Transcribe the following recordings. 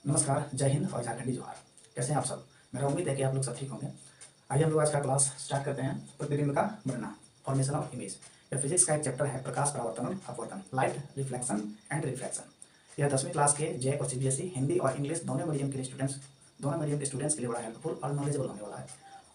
नमस्कार, जय हिंद और झारखंडी जोहार। कैसे हैं आप सब? मेरा उम्मीद है कि आप लोग सब ठीक होंगे। आइए हम लोग आज का क्लास स्टार्ट करते हैं। प्रतिबिंब का बनना, फॉर्मेशन ऑफ इमेज। यह फिजिक्स का एक चैप्टर है, प्रकाश परावर्तन और अपवर्तन, लाइट रिफ्लेक्शन एंड रिफ्रैक्शन। यह 10वीं क्लास के जैक और सीबीएसई हिंदी और इंग्लिश दोनों मीडियम के स्टूडेंट्स के लिए बड़ा हेल्पफुल और नॉलेजेबल होने वाला है।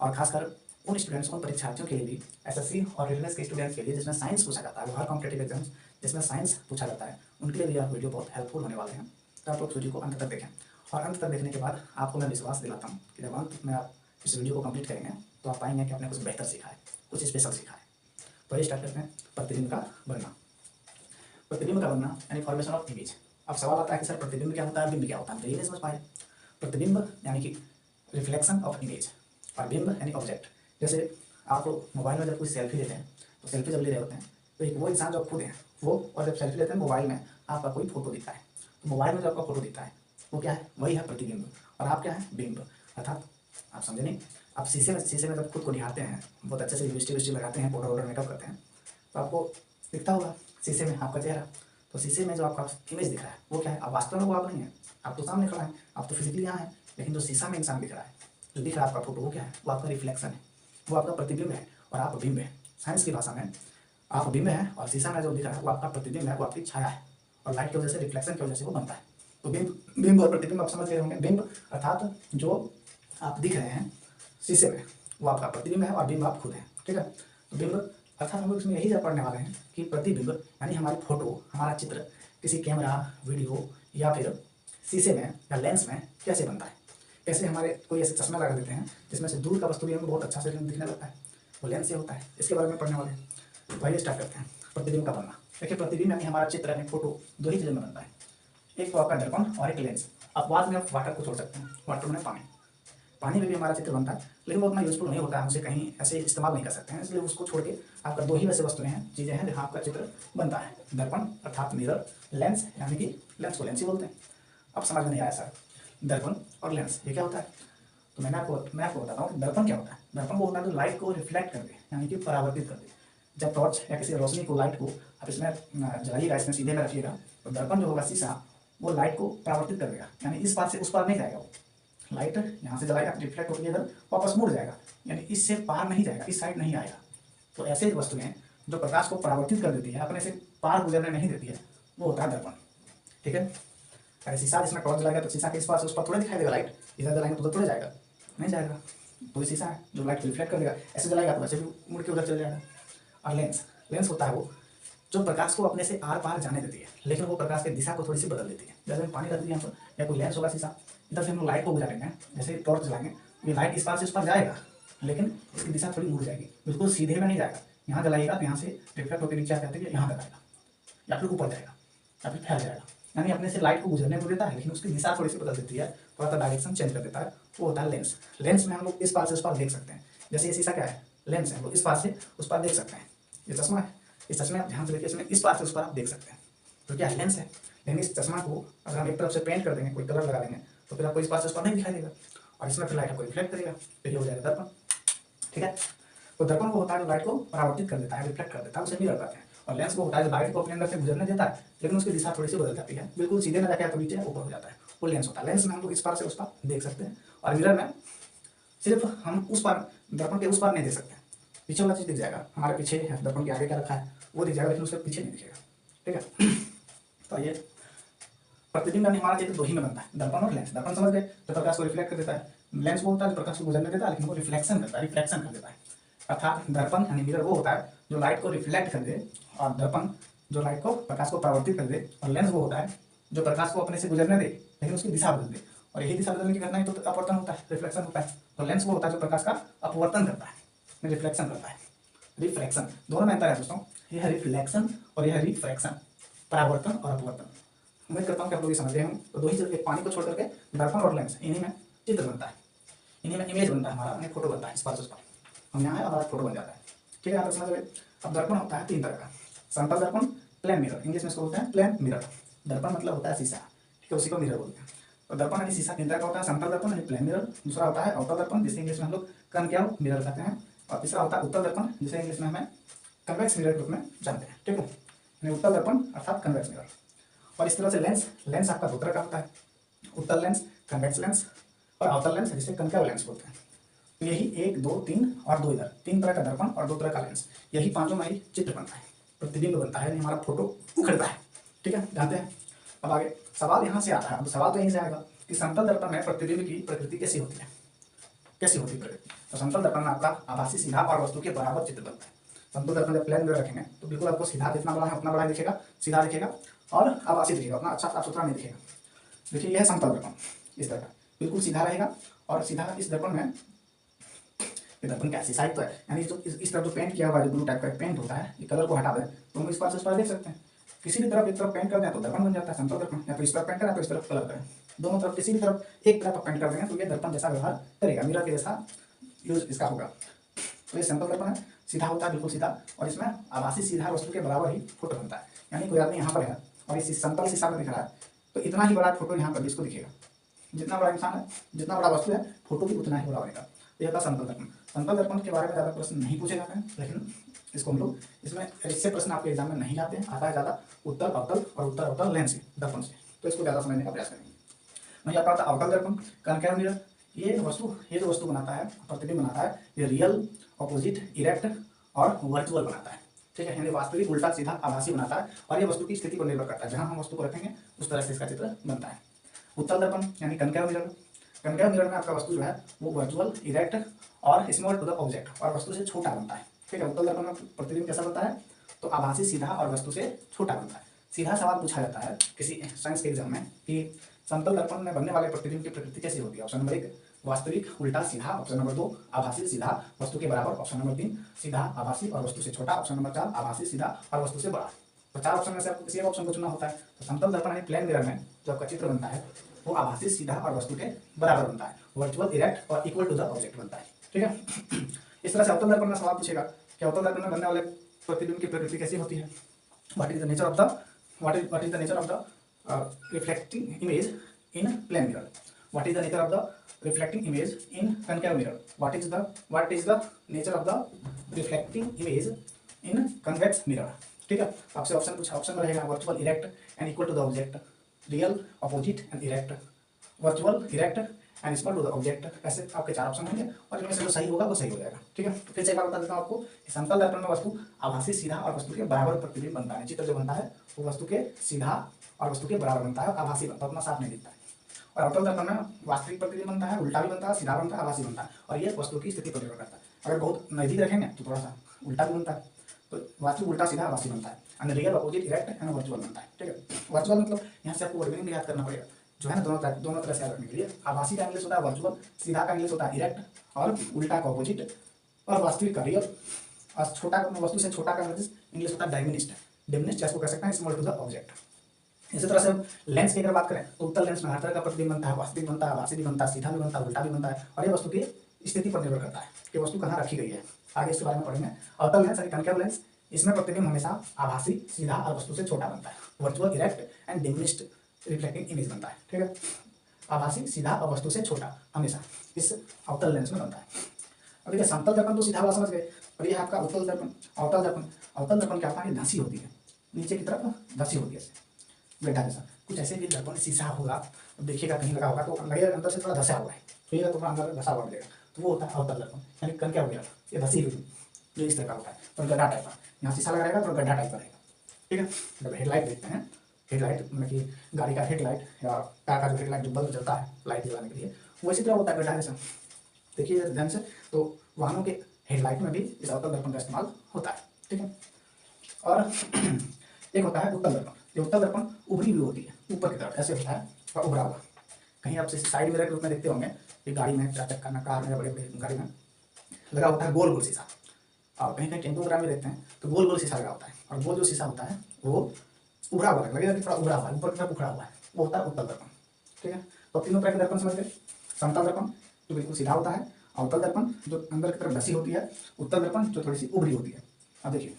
और खासकर उन स्टूडेंट्स, उन परीक्षार्थियों के लिए भी, एसएससी और रेलवे के स्टूडेंट्स के लिए जिसमें साइंस पूछा जाता है, हर कॉम्पिटेटिव एग्जाम्स जिसमें साइंस पूछा जाता है, उनके लिए भी यह वीडियो बहुत हेल्पफुल होने वाले हैं। तो आप लोग वीडियो को अंत तक देखें। और अंत तक देखने के बाद आपको मैं विश्वास दिलाता हूँ कि जब अंत में आप इस वीडियो को कंप्लीट करेंगे तो आप पाएंगे कि आपने कुछ बेहतर सीखा है, कुछ स्पेशल सीखा है। तो ये स्टार्ट करते हैं, प्रतिबिंब का बनना। प्रतिबिंब का बनना यानी फॉर्मेशन ऑफ इमेज। अब सवाल आता है कि सर प्रतिबिंब क्या होता है, बिंब क्या होता है? तो ये नहीं समझ पाए। प्रतिबिंब यानी कि रिफ्लेक्शन ऑफ इमेज, और बिंब यानी ऑब्जेक्ट। जैसे आप मोबाइल में जब कोई सेल्फी लेते हैं तो सेल्फी जब ले रहे होते हैं तो एक वो इंसान जो खुद है वो, और जब सेल्फी लेते हैं मोबाइल में आपका कोई फोटो दिखता है, तो मोबाइल में जो आपका फोटो दिखता है वो क्या है? वही है प्रतिबिंब। और आप क्या है? बिंब। अर्थात आप समझे नहीं? आप शीशे में जब खुद को निहारते हैं, बहुत अच्छे से लिपस्टिक लगाते हैं, पाउडर मेकअप करते हैं, तो आपको दिखता होगा शीशे में आपका चेहरा। तो शीशे में जो आपका इमेज दिख रहा है वो क्या है? अब वास्तव में वो आप नहीं है, आप तो सामने खड़ा है, आप तो फिजिकली यहाँ है, लेकिन जो शीशा में इंसान दिख रहा है, जो दिख रहा है आपका फोटो, वो क्या है? वो आपका रिफ्लेक्शन है, वो आपका प्रतिबिंब है, और आप बिंब है। साइंस की भाषा में आप बिंब है, और शीशा में जो दिख रहा है वो आपका प्रतिबिंब है, वो आपकी छाया है, और लाइट की वजह से, रिफ्लेक्शन की वजह से वो बनता है। तो बिंब और प्रतिबिंब आप समझ गए होंगे। बिंब अर्थात जो आप दिख रहे हैं शीशे में वो आपका प्रतिबिंब है, और बिंब आप खुद हैं। ठीक है? तो बिंब अर्थात हम लोग इसमें यही पढ़ने वाले हैं कि प्रतिबिंब यानी हमारी फोटो, हमारा चित्र किसी कैमरा, वीडियो या फिर शीशे में या लेंस में कैसे बनता है। कैसे हमारे कोई ऐसे चश्मा लगा देते हैं जिसमें से दूर का वस्तु भी हमें बहुत अच्छा से दिखने लगता है, वो लेंस से होता है। इसके बारे में पढ़ने वाले हैं। तो आइए स्टार्ट करते हैं, प्रतिबिंब का बनना। देखिए, प्रतिबिंब यानी हमारा चित्र यानी फोटो दो ही चीज़ों में बनता है, एक तो आपका दर्पण और एक लेंस। अब बाद में आप वाटर को छोड़ सकते हैं, वाटर में पानी, पानी में भी हमारा चित्र बनता है, लेकिन वो उतना यूजफुल नहीं होता है, हम उसे कहीं ऐसे इस्तेमाल नहीं कर सकते हैं, इसलिए उसको छोड़ के आपका दो ही वैसे वस्तुएं हैं, चीज़ें हैं जहाँ आपका चित्र बनता है, दर्पण अर्थात मिरर, लेंस यानी कि लेंस को लेंस ही बोलते हैं। अब समझ में नहीं आया सर, दर्पण और लेंस ये क्या होता है? तो मैं आपको बताता हूँ कि दर्पण क्या होता है। दर्पण वो होता है जो लाइट को रिफ्लेक्ट कर दे, यानी कि परावर्तित कर दे। जब टॉर्च या किसी रोशनी को, लाइट को आप इसमें जलाइएगा, इसमें सीधे में रखिएगा, तो दर्पण जो होगा, शीशा, वो लाइट को परावर्तित कर देगा, यानी इस पार से उस पार नहीं जाएगा। वो लाइट यहाँ से जलाएगा, रिफ्लेक्ट होकर इधर वापस मुड़ जाएगा, यानी इससे पार नहीं जाएगा, इस साइड नहीं आएगा। तो ऐसे वस्तुएं जो प्रकाश को परावर्तित कर देती है, अपने से पार गुजरने नहीं देती है, वो होता है दर्पण। ठीक है? अरे शीशा जिसमें टॉर्च जलाएगा तो शीशा के इस पार से उस पार थोड़ा दिखाई देगा लाइट, इधर जलाएंगे तो उधर थोड़ा जाएगा, नहीं जाएगा। तो शीशा है जो लाइट को रिफ्लेक्ट कर देगा, ऐसे जलाएगा तो वैसे भी मुड़ के उधर चल जाएगा। और लेंस, लेंस होता है वो जो प्रकाश को अपने से आर पार जाने देती है, लेकिन वो प्रकाश की दिशा को थोड़ी सी बदल देती है। जैसे हम पानी रख दिए यहाँ पर, या कोई लेंस होगा शीशा, इधर से हम लाइट को गुजारेंगे, जैसे टॉर्च जलाएंगे, ये लाइट इस पार से उस पार जाएगा, लेकिन इसकी दिशा थोड़ी मुड़ जाएगी, बिल्कुल सीधे में नहीं जाएगा। यहाँ जलाइएगा तो यहाँ से रिफ्लेक्ट होकर नीचे कहते हैं यहाँ तक आएगा, या फिर ऊपर जाएगा, या फिर फैल जाएगा, यानी अपने से लाइट को गुजरने को देता है, लेकिन उसकी दिशा थोड़ी सी बदल देती है, थोड़ा सा डायरेक्शन चेंज कर देता है, वो होता है लेंस। लेंस में हम लोग इस पार से उस पार देख सकते हैं, जैसे ये शीशा क्या है? लेंस है, वो इस पार से उस पार देख सकते हैं। ये चश्मा है, इस चश्मे आप ध्यान से देखिए, इसमें इस पार से उस पार आप देख सकते हैं, तो क्या है? लेंस है। लेकिन इस चश्मा को अगर हम एक तरफ से पेंट कर देंगे, कोई कलर लगा देंगे, तो फिर आपको इस पार से उस पार नहीं दिखाई देगा, और इसमें फिर लाइट आपको रिफ्लेक्ट करेगा, फिर ये हो जाएगा दर्पण। ठीक है? तो दर्पण को होता है जो लाइट को परावर्तित कर देता है, रिफ्लेक्ट कर देता है, उसे मिरर कहते हैं। और लेंस को होता है जो लाइट को अपने अंदर से गुजरने देता है, लेकिन उसकी दिशा थोड़ी सी बदल जाती है, बिल्कुल सीधे में जाके तो नीचे ऊपर हो जाता है, वो लेंस होता है। लेंस में हम लोग इस पार से उस पार देख सकते हैं, और मिरर में सिर्फ हम उस पार, दर्पण के उस पार नहीं देख सकते हैं, पीछे वाला चीज दिख जाएगा, हमारे पीछे है, दर्पण के आगे क्या रखा है वो दिख जाएगा, लेकिन उसके पीछे नहीं दिखेगा। ठीक है? तो ये प्रतिबिंब यानी हमारा चित्र दो ही में बनता है, दर्पण और लेंस। दर्पण समझ गए, जो प्रकाश को रिफ्लेक्ट कर देता है। लेंस वो होता है जो प्रकाश को गुजरने देता है, लेकिन वो रिफ्लेक्शन करता है, रिफ्लेक्शन कर देता है। अर्थात दर्पण यानी मिरर वो होता है जो लाइट को रिफ्लेक्ट कर दे, और दर्पण जो लाइट को, प्रकाश को परावर्तित कर दे, और लेंस वो होता है जो प्रकाश को अपने से गुजरने दे, लेकिन उसकी दिशा बदल दे। और यही दिशा बदलने की घटना ही तो अपवर्तन होता है, रिफ्लेक्शन होता है। तो लेंस वो होता है जो प्रकाश का अपवर्तन करता है, रिफ्लेक्शन करता है। रिफ्रैक्शन, दोनों में अंतर है दोस्तों, ये है रिफ्लेक्शन और यह है रिफ्रैक्शन, परावर्तन और अपवर्तन। उम्मीद करता हूँ कि आप लोग ये समझ रहे हैं। तो दो ही चीज, पानी को छोड़ करके दर्पण और लेंस, इन्हीं में चित्र बनता है, इन्हीं में इमेज बनता है, हमारा फोटो बनता है, इस पार से उस पार हम यहाँ है, हमारा फोटो बन जाता है। ठीक है? आप समझ गए। अब दर्पण होता है तीन तरह का, समतल दर्पण, प्लेन मिरर, इंग्लिश में इसको बोलते हैं प्लेन मिरर। दर्पण मतलब होता है शीशा, ठीक है, उसी को मिरर बोलते हैं। तो दर्पण यानी शीशा तीन तरह का होता है, समतल दर्पण यानी प्लेन मिरर, दूसरा होता है अवतल दर्पण, जिसे इंग्लिश में हम लोग कनकेव मिरर कहते हैं, और तीसरा होता है उत्तल दर्पण, जिसे इंग्लिश में हमें कन्वेक्स मिरर के रूप में जानते हैं। ठीक है? उत्तल दर्पण अर्थात कन्वेक्स मिरर। और इस तरह से लेंस, लेंस आपका दो तरह का होता है, उत्तल लेंस, कन्वेक्स लेंस और अवतल लेंस जिसे कनकेव लेंस बोलते हैं। तो यही 1 2 3 और 2 इधर, 3 तरह का दर्पण और 2 तरह का लेंस, यही पांचों में ही चित्र बनता है, प्रतिबिंब बनता है, हमारा फोटो उखड़ता है। ठीक है, जानते हैं। अब आगे सवाल यहाँ से आता है, अब सवाल तो यहीं से आएगा कि समतल दर्पण में प्रतिबिंब की प्रकृति कैसी होती है, कैसी होती है प्रकृति। तो समतल दर्पण में आपका आभासी सीधा और वस्तु के बराबर चित्र बनता है। समतल दर्पण जब प्लेन में रखेंगे तो बिल्कुल आपको सीधा जितना बड़ा है उतना बड़ा दिखेगा, सीधा दिखेगा और आभासी दिखेगा, उतना अच्छा साफ सुथरा नहीं दिखेगा। देखिए यह है समतल दर्पण, इस तरह बिल्कुल सीधा रहेगा और सीधा इस दर्पण में, ये दर्पण का साइड तो है, यानी जो इस तरफ जो पेंट किया हुआ है, जो ब्लू टाइप का पेंट होता है, ये कलर को हटा दें तो हम इस पार से उस पार देख सकते हैं। किसी भी तरफ एक तरफ पेंट कर दें तो दर्पण बन जाता है समतल दर्पण, या तो इस तरफ पेंट करें तो इस तरफ कलर करें, दोनों तरफ किसी भी तरफ एक तरफ पेंट कर देंगे तो ये दर्पण जैसा व्यवहार करेगा, मिरर के जैसा यूज इसका होगा। तो ये समतल दर्पण है, सीधा होता है, बिल्कुल सीधा, और इसमें आभासी सीधा वस्तु के बराबर ही फोटो बनता है। यानी कोई आदमी यहाँ पर है और इस समतल शीशा में दिख रहा है तो इतना ही बड़ा फोटो यहाँ पर भी इसको दिखेगा, जितना बड़ा इंसान है, जितना बड़ा वस्तु है, फोटो भी उतना ही बड़ा बनेगा। यह था समतल दर्पण। समतल दर्पण के बारे में ज़्यादा प्रश्न नहीं पूछे जाते हैं, लेकिन इसको हम लोग इसमें इससे प्रश्न आपके एग्जाम में नहीं आते हैं, आता है ज़्यादा उत्तल अवतल और उत्तर अवतल लेंस से, दर्पण से, तो इसको ज़्यादा समझने का प्रयास करेंगे। वहीं आपका अवतल दर्पण, कनकेव मिरर, ये जो वस्तु बनाता है, प्रतिबिंब बनाता है, ये रियल, ऑपोजिट, इरेक्ट और वर्चुअल बनाता है। ठीक है, यानी वास्तविक, उल्टा, सीधा, आभासी बनाता है और ये वस्तु की स्थिति पर निर्भर करता है, जहाँ हम वस्तु को रखेंगे उस तरह से इसका चित्र बनता है। उत्तल दर्पण यानी कनकेव मिरर, कनकेव मिरर में आपका वस्तु जो है वो वर्चुअल, इरेक्ट और स्मॉल टू द ऑब्जेक्ट और वस्तु से छोटा बनता है। ठीक है, उत्तल दर्पण में प्रतिबिंब कैसा बनता है, तो आभासी, सीधा और वस्तु से छोटा बनता है। सीधा सवाल पूछा जाता है किसी साइंस के एग्जाम में कि समतल दर्पण में बनने वाले प्रतिबिंब की प्रकृति कैसी होती है। ऑप्शन नंबर 1 वास्तविक, उल्टा, सीधा। ऑप्शन नंबर 2 आभासी, सीधा, वस्तु के बराबर। ऑप्शन नंबर 3 सीधा, आभासी और वस्तु से छोटा। ऑप्शन नंबर 4 आभासी, सीधा और वस्तु से बड़ा। तो 4 ऑप्शन में से आपको किसी एक ऑप्शन को चुनना होता है। तो समतल दर्पण यानी प्लेन मिरर में जो आपका चित्र बनता है वो आभासी, सीधा और वस्तु के बराबर बनता है, वर्चुअल, इरेक्ट और इक्वल टू द ऑब्जेक्ट बनता है। ठीक है, इस तरह से अवतल दर्पण में सवाल पूछेगा कि अवतल दर्पण में बनने वाले प्रतिबिंब की प्रकृति कैसी होती है। What is the nature of the reflecting image in plane mirror, what is the nature of the reflecting image in concave mirror, what is the nature of the reflecting image in convex mirror. ठीक है, आपसे option में रहेगा virtual, erect and equal to the object, real, opposite and erect, virtual, erect and small to the object. ऐसे आपके 4 option होंगे और इनमें से जो सही होगा वो सही हो जाएगा। ठीक है, तो फिर से एक बार बता देता हूँ आपको, समतल दर्पण में वस्तु आभासी, सीधा और वस्तु के बराबर प्रतिबिंब बनता है। चित्र जो बनता है वो वस्तु के सीधा और वस्तु के बराबर बनता है और आभासी बनता है, उतना साफ नहीं दिखता है। और अवतल दर्पण में वास्तविक प्रतिबिंब बनता है, उल्टा भी बनता है, सीधा बनता है, आभासी बनता है और ये वस्तु की स्थिति पर निर्भर करता है। अगर बहुत नजदीक रखेंगे तो थोड़ा सा उल्टा भी बनता है, तो वास्तविक, उल्टा, सीधा, आभासी बनता है, और real, opposite, erect and virtual बनता है। ठीक है, वर्चुअल मतलब यहाँ से आपको वर्ड मीनिंग याद करना पड़ेगा, जो है ना, दोनों तरह से याद रखने के लिए। आभासी का इंग्लिश होता है वर्चुअल, सीधा का इंग्लिश होता है इरेक्ट और उल्टा का ऑपोजिट और वास्तविक का रियल, और छोटा वस्तु से छोटा का इंग्लिश होता है डायमिनिस्ट, डिमिनिस्ट जिसको कह सकते हैं स्मॉल टू द ऑब्जेक्ट। इसी तरह से लेंस की अगर बात करें तो उत्तल लेंस में हर तरह का प्रतिबिंब बनता है, वास्तविक बनता है, आभासी भी बनता है, सीधा भी बनता है, उल्टा भी बनता है और ये वस्तु की स्थिति पर निर्भर करता है कि वस्तु कहाँ रखी गई है। आगे इसके बारे में पढ़ेंगे। अवतल लेंस यानी कनकेव लेंस, इसमें प्रतिबिंब हमेशा आभासी, सीधा और वस्तु से छोटा बनता है, virtual, erect and डिमिनिस्ट reflecting image बनता है। ठीक है, आभासी, सीधा और वस्तु से छोटा हमेशा इस अवतल लेंस में बनता है। अब देखिए समतल दर्पण तो सीधा वाला समझ गए, और ये आपका उत्तल दर्पण, अवतल दर्पण। अवतल दर्पण क्या होता है, धंसी होती है, नीचे की तरफ धंसी होती है, गड्ढा जैसा कुछ ऐसे भी दर्पण शीशा होगा, देखिएगा कहीं लगा होगा तो लगेगा अंदर से थोड़ा धंसा हुआ है, तो ये थोड़ा अंदर धंसा हुआ मिलेगा, तो वो होता है अवतल दर्पण। यानी कन क्या हो गया, ये धंसी हुई जो इस तरह का होता है, तो गड्ढा टाइप का, यहाँ शीशा लगा रहेगा तो गड्ढा टाइप का रहेगा। ठीक है, जब हेडलाइट देखते हैं, हेडलाइट मतलब कि गाड़ी का हेडलाइट या कार का जो हेडलाइट जो बल्ब जलता है लाइट जलाने के लिए, वो इसी तरह होता है गड्ढा जैसा। देखिए ध्यान से, तो वाहनों के हेडलाइट में भी इस अवतल दर्पण का इस्तेमाल होता है। ठीक है, और एक होता है उत्तल दर्पण। ये उत्तल दर्पण उभरी हुई होती है, ऊपर की तरफ ऐसे होता है और उभरा हुआ। कहीं आप साइड मिरर के रूप में देखते होंगे कि गाड़ी में, चार चक्का में, कार में, बड़े बड़े गाड़ी में लगा होता है गोल गोल शीशा, और कहीं कहीं टेम्पो वगैरह में देखते हैं तो गोल गोल शीशा लगा होता है, और गोल जो शीशा होता है वो उभरा हुआ लगेगा कि थोड़ा उभरा हुआ है, ऊपर की तरफ उभरा हुआ है, वो होता है उत्तल दर्पण। ठीक है, तो तीनों तरह के दर्पण समझ गए। समतल दर्पण जो बिल्कुल सीधा होता है, अवतल दर्पण जो अंदर की तरफ धसी होती है, उत्तल दर्पण जो थोड़ी सी उभरी होती है। अब देखिए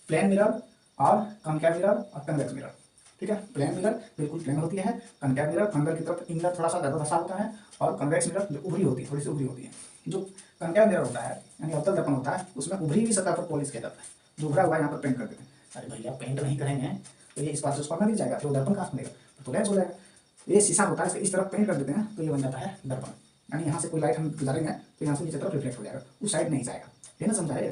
प्लेन मिरर और कनकेव मिरर और कन्वेक्स मिरर। ठीक है, प्लेन मिरर बिल्कुल प्लेन होती है, कनकेव मिरर अंदर की तरफ इंदर थोड़ा सा ज़्यादा धसा होता है, और कन्वेक्स मिरर जो उभरी होती है, थोड़ी सी उभरी होती है। जो कनकेव मिरर होता है यानी अवतल दर्पण होता है, उसमें उभरी हुई सतह पर पॉलिश किया जाता है, जो उभरा हुआ यहाँ पर पेंट कर देते हैं। अरे भैया पेंट नहीं करेंगे तो ये इस पास से उस पार नहीं जाएगा, तो दर्पण कहाँ बनेगा, तो लेंस हो जाएगा। ये शीशा होता है, इसे इस तरफ पेंट कर देते हैं तो ये बन जाता है दर्पण। यानी यहाँ से कोई लाइट हम गुजारेंगे तो यहाँ से नीचे तरफ रिफ्लेक्ट हो जाएगा, उस साइड नहीं जाएगा। ये ना समझाए।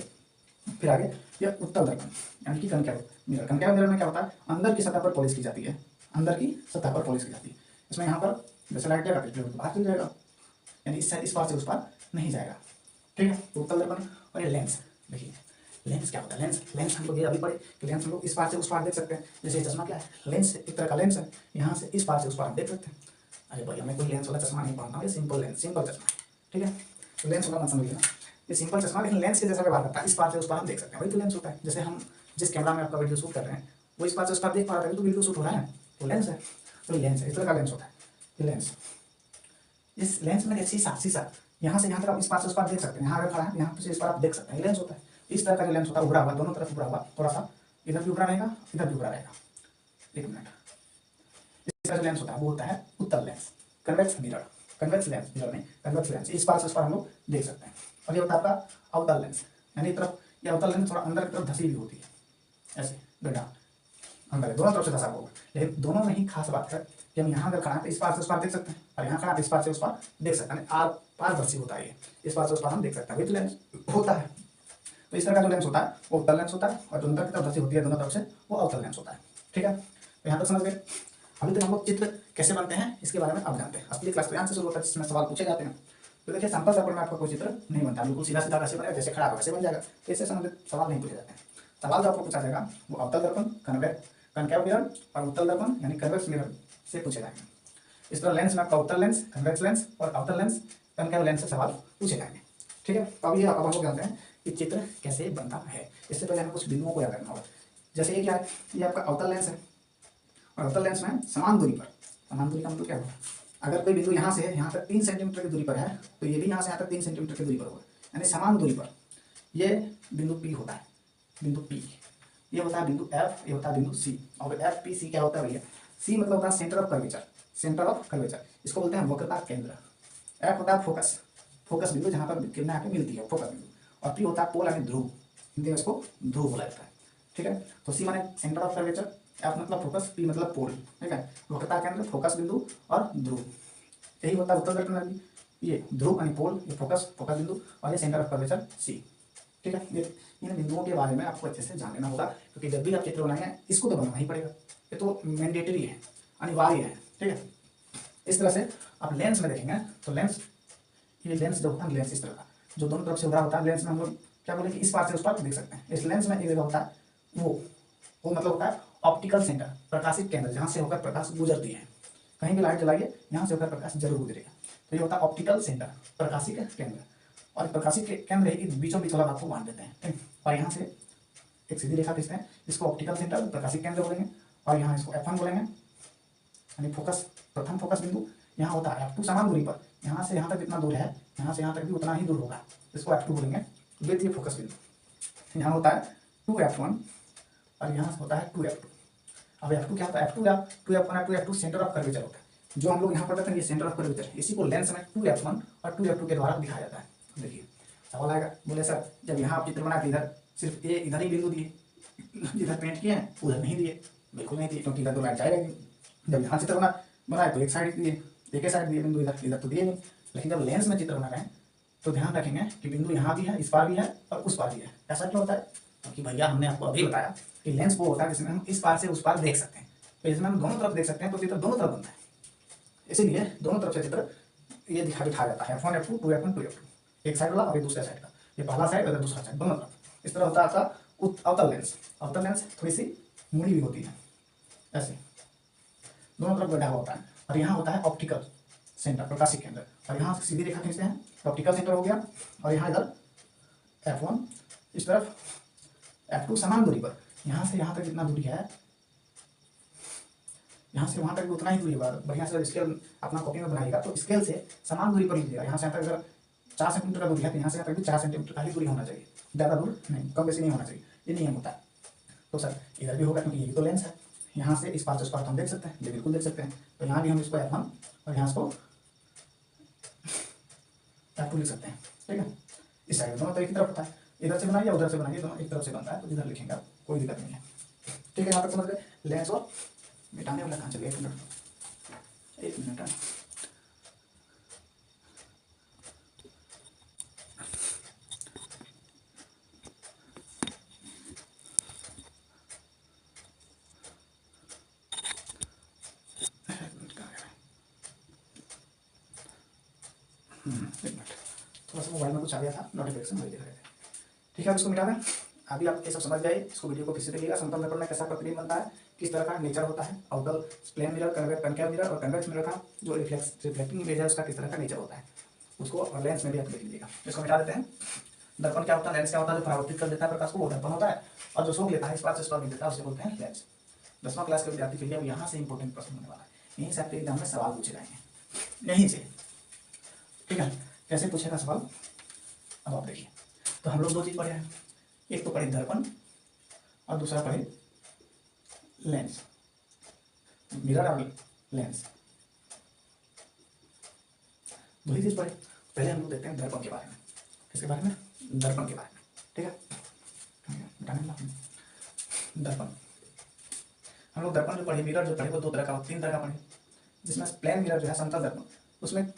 फिर आगे ये उत्तल दर्पण यानी कि कनकैव मिरर। कनकैव मिरर में क्या होता है, अंदर की सतह पर पॉलिश की जाती है, अंदर की सतह पर पॉलिश की जाती है। इसमें यहाँ पर जैसे लाइट जाएगा तो बाहर चल जाएगा, यानी इस पार से उस पार नहीं जाएगा। ठीक है, तो उत्तल दर्पण। और ये लेंस, देखिए लेंस क्या होता है। लेंस हम लोग ये अभी पढ़े कि लेंस हम लोग इस पार से उस पार देख सकते हैं। जैसे ये चश्मा क्या है, लेंस एक तरह का लेंस है, यहाँ से इस पार से उस पार देख सकते हैं। अरे भैया मैं कोई लेंस वाला चश्मा नहीं पहनता हूँ, ये सिंपल लेंस, सिंपल चश्मा। ठीक है, तो लेंस वाला मत समझ लेना, ये सिंपल चश्मा लेकिन लेंस के जैसा व्यवहार करता है, इस पार से उस पार हम देख सकते हैं, वही तो लेंस होता है। जैसे हम जिस कैमरा में आपका वीडियो शूट कर रहे हैं वो इस पार से उस पार देख पा रहे हैं तो वीडियो शूट हो रहा है, तो लेंस है। तो लेंस है, इस तरह का लेंस होता है ये लेंस। इस लेंस में शीशा, शीशा यहाँ से यहाँ तक आप इस पार से उस पार देख सकते हैं, यहाँ अगर खड़ा है यहाँ से इस पार आप देख सकते हैं, लेंस होता है। इस तरह का जो लेंस होता है उभरा हुआ, दोनों तरफ उभरा हुआ, थोड़ा सा इधर भी उभरा रहेगा इधर भी उभरा रहेगा। एक मिनट, इसका जो लेंस होता है वो होता है उत्तल lens. Convex mirror, convex lens mirror में कन्वेक्स लेंस, इस पार से उस पार हम लोग देख सकते हैं। और ये होता है आपका अवतल लेंस, यानी तरफ ये अवतल लेंस थोड़ा अंदर की तरफ धसी हुई होती है, ऐसे गड्ढा अंदर दोनों तरफ से धसा हुआ। लेकिन दोनों में ही खास बात है कि हम यहाँ अगर खड़ा है तो इस पार से उस पार देख सकते हैं, और यहाँ खड़ा है तो इस पार से उस पार देख सकते हैं। आर पारदर्शी होता है ये, इस पार से उस पार हम देख सकते हैं, विथ लेंस होता है। तो इस तरह का जो लेंस होता है वो उत्तल लेंस होता है, और जो अंदर की तरफ धसी होती है दोनों तरफ से वो अवतल लेंस होता है। ठीक है, तो यहाँ तक समझ गए। अभी तक हम लोग चित्र कैसे बनते हैं इसके बारे में अब जानते हैं। असली क्लास तो यहाँ से शुरू होता है जिसमें सवाल पूछे जाते हैं। तो देखिए सैंपल पेपर में आपका कोई चित्र नहीं बनता, बिल्कुल सीधा सीधा कैसे बनेगा, जैसे खड़ा वैसे बन जाएगा। तो इससे संबंधित सवाल नहीं पूछे जाते हैं। सवाल जो आपको पूछा जाएगा वो अवतल दर्पण, कनकैव मिरर और उत्तल दर्पण यानी कन्वेक्स मिरर से पूछे जाएंगे। इस तरह लेंस में आपका उत्तल लेंस, कन्वेक्स लेंस और अवतल लेंस, कनकैव लेंस से सवाल पूछे जाएंगे। ठीक है, तो अभी अब हम लोग जानते हैं कि चित्र कैसे बनता है। इससे पहले हमें कुछ बिंदुओं को याद रखना होगा। जैसे ये क्या है, ये आपका अवतल लेंस है, और अवतल लेंस में समान दूरी पर, समान दूरी का मतलब क्या होगा, अगर कोई बिंदु यहाँ से यहाँ तक 3 सेंटीमीटर की दूरी पर है तो ये भी यहाँ से यहाँ तक 3 सेंटीमीटर की दूरी पर होगा, यानी समान दूरी पर। ये बिंदु P होता है, बिंदु P। ये होता है बिंदु F, ये होता है बिंदु C। और FPC क्या होता है भैया, C मतलब होता है centre of curvature, centre of curvature, इसको बोलते हैं वक्रता केंद्र। F होता है फोकस, फोकस बिंदु जहाँ पर किरणें आके मिलती है, फोकस बिंदु। और P होता है पोल यानी ध्रुव, हिंदी में इसको ध्रुव बोला जाता है। ठीक है, तो C माने सेंटर ऑफ कर्वेचर, F मतलब फोकस, P मतलब पोल। ठीक है, वक्रता केंद्र, फोकस बिंदु और ध्रुव, यही होता है उत्तल दर्पण में। ये ध्रुव यानी पोल, ये फोकस, फोकस बिंदु, और ये सेंटर ऑफ कर्वेचर C। ठीक है, ये इन बिंदुओं के बारे में आपको अच्छे से जान लेना होगा, क्योंकि जब भी आप चित्र बनाएंगे इसको तो बनाना ही पड़ेगा, ये तो मैंडेटरी है, अनिवार्य है। ठीक है, इस तरह से आप लेंस में देखेंगे तो लेंस, ये लेंस जो होता है लेंस इस तरह का जो दोनों तरफ से उभरा होता है, लेंस में हम लोग क्या बोले कि इस पार से उस पार देख सकते हैं। इस लेंस में एक जगह होता है वो मतलब होता है ऑप्टिकल सेंटर, प्रकाशिक केंद्र, जहाँ से होकर प्रकाश गुजरती है। कहीं भी लाइट जलाइए यहाँ से होकर प्रकाश जरूर गुजरेगा, तो ये होता है ऑप्टिकल सेंटर, प्रकाशिक केंद्र। और प्रकाशिक केंद्र ही बीचों बीच वाला भाग को बांध देते हैं। ठीक, और यहाँ से एक सीधी रेखा खींचते हैं, इसको ऑप्टिकल सेंटर, प्रकाशिक केंद्र बोलेंगे। और यहाँ इसको F1 बोलेंगे, यानी फोकस, प्रथम फोकस बिंदु। यहाँ होता है F2 समान दूरी पर, यहाँ से यहाँ तक जितना दूर है यहाँ से यहाँ तक भी उतना ही दूर होगा, इसको F2 बोलेंगे, द्वितीय फोकस बिंदु। यहाँ होता है 2F1 और यहाँ होता है 2F2। अब F2 क्या होता है, F2 या 2F1 या 2F2 सेंटर ऑफ कर्वेचर होता है। जो हम लोग यहाँ पर ये सेंटर ऑफ कर्वेचर, इसी को लेंस में 2F1 और 2F2 के द्वारा दिखाया जाता है। देखिए सवाल आएगा, बोले सर जब यहाँ आप चित्र बनाते इधर सिर्फ ये इधर ही बिंदु दिए, जिधर पेंट किए हैं उधर नहीं दिए। बिल्कुल नहीं दिए, क्योंकि इधर तो लाइट जाएगा नहीं। जब यहाँ चित्र बनाए तो एक साइड दिए, एक साइड दिए बिंदु, इधर तो दिए नहीं। लेकिन जब लेंस में चित्र बना रहे हैं तो ध्यान रखेंगे कि बिंदु यहाँ भी है, इस पार भी है और उस पार भी है। ऐसा क्यों होता है, क्योंकि भैया हमने आपको अभी बताया कि लेंस वो होता है जिसमें हम इस पार से उस पार देख सकते हैं। तो इसमें हम दोनों तरफ देख सकते हैं, तो चित्र दोनों तरफ बनता है। इसीलिए दोनों तरफ से चित्र ये दिखाया जाता है, F1 F2 2F1 2F2, एक साइड वाला और एक दूसरा साइड का, ये पहला साइड और दूसरा साइड, दोनों तरफ। इस तरह होता है आपका अवतल लेंस। अवतल लेंस थोड़ी सी मुड़ी हुई होती है, ऐसे दोनों तरफ गड्ढा होता है। और यहाँ होता है ऑप्टिकल सेंटर, प्रकाशिक केंद्र। और यहाँ से सीधी रेखा खींचते हैं तो ऑप्टिकल सेंटर हो गया। और यहाँ इधर F1, इस तरफ F2 समान दूरी पर, यहाँ से यहाँ तक जितना दूरी है यहाँ से वहाँ तक भी उतना ही दूरी है। बढ़िया से स्केल अपना कॉपी में बनाइएगा तो स्केल से समान दूरी पर लीजिएगा। यहाँ से यहाँ तक अगर 4 सेंटीमीटर का दूरी है तो यहाँ से यहाँ तक भी 4 सेंटीमीटर का ही दूरी होना चाहिए, ज़्यादा दूर नहीं, कम बेसी नहीं होना चाहिए। ये नियम होता है। तो सर इधर भी होगा क्योंकि ये भी तो लेंस है, यहाँ से इस पार से उस पार हम देख सकते हैं, ये बिल्कुल देख सकते हैं। तो यहाँ भी हम इसको F1 और यहाँ इसको F2 लिख सकते हैं। ठीक है, इस साइड दोनों तरह की तरफ होता है, इधर से बनाइए उधर से बनाइए, दोनों एक तरफ से बनता है, तो इधर लिखेंगे आप, कोई दिक्कत नहीं है। ठीक है, यहाँ तक समझ गए। लेंस और मिटाने वाला कहाँ चलिए, एक मिनट है। एक मिनट, थोड़ा सा मोबाइल में कुछ आ गया था, नोटिफिकेशन वही देख रहे थे। ठीक है, अब इसको मिटा दें। अभी आप ये सब समझ गए, इसको वीडियो को फिर से देखिएगा। समतल दर्पण में कैसा प्रतिबिंब बनता है, किस तरह का नेचर होता है, अवतल प्लेन मिरर, कनकेव मिरर और कन्वेक्स मिरर का जो रिफ्लेक्टिंग इमेज है उसका किस तरह का नेचर होता है, उसको और लेंस में भी आप देख लीजिएगा। इसको मिटा देते हैं। दर्पण क्या होता है, लेंस क्या होता है, जो परावर्तित कर देता है प्रकाश को वो दर्पण होता है, और जो सोख लेता है, इस बात से स्टॉप देता है, उसे बोलते हैं लेंस। 10वां क्लास के विद्यार्थी के लिए अब यहाँ से इंपॉर्टेंट प्रश्न होने वाला है, यहीं से आपके एग्जाम में सवाल पूछे जाएंगे, यहीं से। ठीक है, कैसे पूछेगा सवाल, अब आप देखिए। तो हम लोग दो चीज पढ़े हैं, एक तो पढ़े दर्पण और दूसरा पढ़े लेंस, मिरर और लेंस, दो ही चीज पढ़े। पहले हम लोग देखते हैं दर्पण के बारे में। किसके बारे में, दर्पण के बारे में। ठीक है, दर्पण, हम लोग दर्पण जो पढ़े, मिरर जो पढ़े वो दो तरह का, तीन तरह का पढ़े, जिसमें प्लेन मिरर जो है समतल दर्पण, उसमें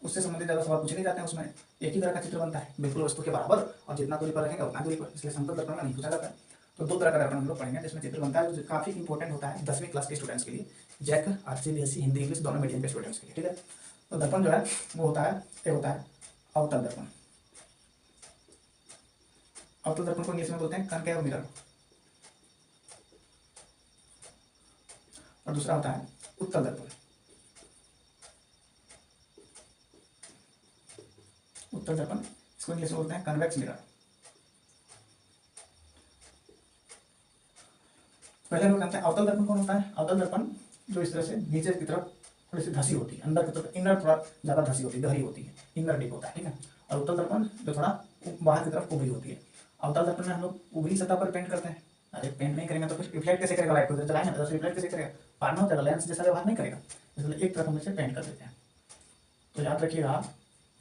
उससे संबंधित ज्यादा सवाल पूछे नहीं जाते हैं, उसमें एक ही तरह का चित्र बनता है बिल्कुल वस्तु के बराबर, और जितना दूरी पर रखेंगे उतना दूरी पर, इसलिए समतल दर्पण में नहीं पूछा जाता है। तो दो तरह का दर्पण हम लोग पढ़ेंगे जिसमें चित्र बनता है, जो काफी इंपॉर्टेंट होता है 10वीं क्लास के स्टूडेंट्स के लिए, जैक आरसीबीएसई हिंदी इंग्लिश दोनों मीडियम के स्टूडेंट्स के लिए। ठीक है, तो दर्पण जो है वो होता है, एक होता है अवतल दर्पण, अवतल दर्पण को इंग्लिश में बोलते हैं कनकेव मिरर, और दूसरा होता है उत्तल दर्पण, उत्तल दर्पण, इसको इंग्लिश में बोलते हैं कन्वेक्स मिरर। पहले लोग जानते हैं अवतल दर्पण कौन होता है। अवतल दर्पण जो इस तरह से नीचे की तरफ थोड़ी सी धसी होती है, अंदर की तरफ इनर थोड़ा ज्यादा धसी होती है, गहरी होती है, इनर डीप होता है। ठीक है, और उत्तल दर्पण जो थोड़ा बाहर की तरफ उभरी होती है। अवतल दर्पण में हम लोग उभरी सतह पर पेंट करते हैं। अरे पेंट नहीं करेंगे तो फिर रिफ्लेक्ट कैसे करेगा, लाइट को इधर चलाएंगे तो रिफ्लेक्ट कैसे करेगा, पार हो जाएगा, लेंस जैसा व्यवहार नहीं करेगा, इसलिए एक तरफ हम इसे पेंट कर देते हैं। तो याद रखिएगा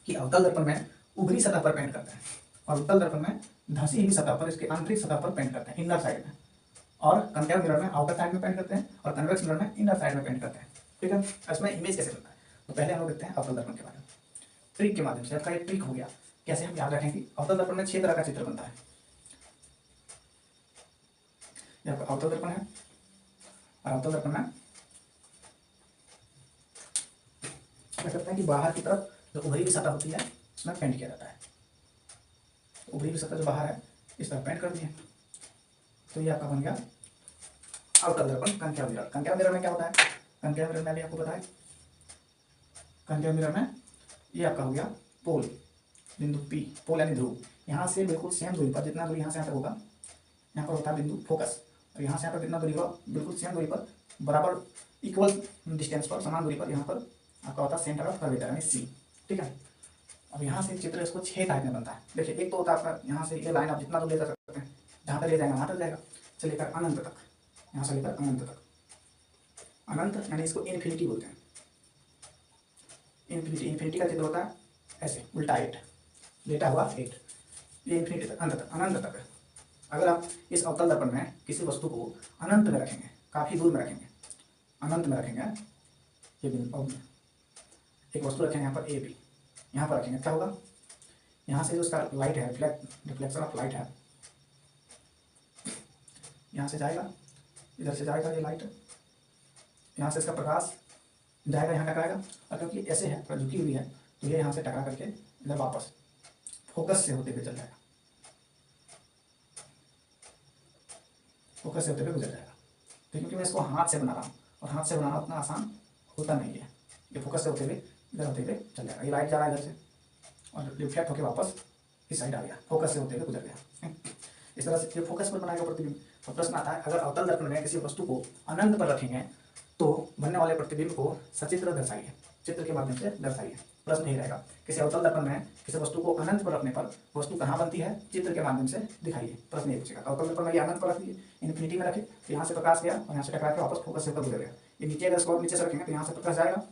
कि अवतल दर्पण में उभरी सतह पर पेंट करते हैं, और उत्तल दर्पण में धंसी हुई सतह पर, इसके आंतरिक सतह पर पेंट करते हैं, इनर साइड में, और कनकेव मिरर में आउटर साइड में पेंट करते हैं, और कन्वेक्स मिरर में इनर साइड में पेंट करते हैं। ठीक है, इसमें इमेज कैसे बनता है, तो पहले हम लोग देखते हैं अवतल दर्पण के बारे में, ट्रिक के माध्यम से। आपका एक ट्रिक हो गया, कैसे हम याद रखेंगे। अवतल दर्पण में 6 तरह का चित्र बनता है। यह आपका अवतल दर्पण है, और अवतल दर्पण में क्या करते हैं कि बाहर की तरफ जो उभरी हुई सतह होती है उसमें पेंट किया जाता है। उभरी हुई सतह जो बाहर है इस तरह पेंट कर दिए, तो ये आपका बन गया अवतल दर्पण कनकेव मिरर। कनकेव मिरर में क्या होता है, कनकेव मिरर में भी आपको बताया, कनकेव मिरर में ये आपका हो गया पोल, बिंदु पी, पोल यानी ध्रुव, यहाँ से बिल्कुल सेम दूरी पर, जितना दूरी यहाँ से यहाँ तक होगा, यहाँ पर होता है बिंदु फोकस, और यहाँ से यहाँ पर कितना दूरी होगा, बिल्कुल सेम दूरी पर, बराबर इक्वल डिस्टेंस पर, समान दूरी पर यहाँ पर आपका होता है सेंटर ऑफ कर्वेचर यानी सी। ठीक है, अब यहाँ से चित्र इसको 6 टाइप में बनता है। देखिए, एक तो होता है आपका यहाँ से ये लाइन आप जितना दूर ले जा सकते हैं, जहाँ तक ले जाएगा वहाँ तक जाएगा, से लेकर अनंत तक, यहाँ से लेकर अनंत तक, अनंत यानी इसको इन्फिनिटी बोलते हैं। इन्फिनिटी, इन्फिनिटी का चित्र होता है ऐसे उल्टा 8, लेटा हुआ 8, ये इन्फिनिटी तक, अंत तक, अनंत तक। अगर आप इस अवतल दर्पण में किसी वस्तु को अनंत में रखेंगे, काफी दूर में रखेंगे, अनंत में रखेंगे, ये बिंदु, एक वस्तु रखेंगे यहाँ पर ए बी, यहाँ पर रखेंगे, क्या होगा, यहाँ से जो उसका लाइट है, रिफ्लेक्शन ऑफ लाइट है, यहाँ से जाएगा, इधर से जाएगा ये लाइट, यहाँ से इसका प्रकाश जाएगा, यहाँ टकराएगा, और क्योंकि ऐसे है थोड़ा झुकी हुई है तो ये यहाँ से टकरा करके इधर वापस फोकस से होते हुए चल जाएगा, फोकस से होते हुए गुजर जाएगा। तो क्योंकि मैं इसको हाथ से बना रहा हूँ, और हाथ से बनाना उतना आसान होता नहीं है, ये फोकस से होते हुए इधर होते हुए चल जाएगा। ये लाइट जा रहा है इधर से और रिफ्लेक्ट होकर वापस इस साइड आ गया, फोकस से होते हुए गुजर गया। इस तरह से ये फोकस पर बनाएगा प्रतिबिंब। तो प्रश्न आता है, अगर अवतल दर्पण में किसी वस्तु को अनंत पर रखेंगे तो बनने वाले प्रतिबिंब को सचित्र दर्शाइए, चित्र के माध्यम से दर्शाइए। प्रश्न यही रहेगा, किसी अवतल दर्पण में किसी वस्तु को अनंत पर रखने पर वस्तु कहाँ बनती है, चित्र के माध्यम से दिखाइए। प्रश्न ये पूछेगा। अवतल दर्पण में ये अनंत पर रखिए, इन्फिनिटी में रखिए, तो यहाँ से प्रकाश गया और यहाँ से टकरा के वापस फोकस से होकर गुजर गया। ये नीचे अगर इसको नीचे से रखेंगे तो यहाँ से प्रकाश जाएगा,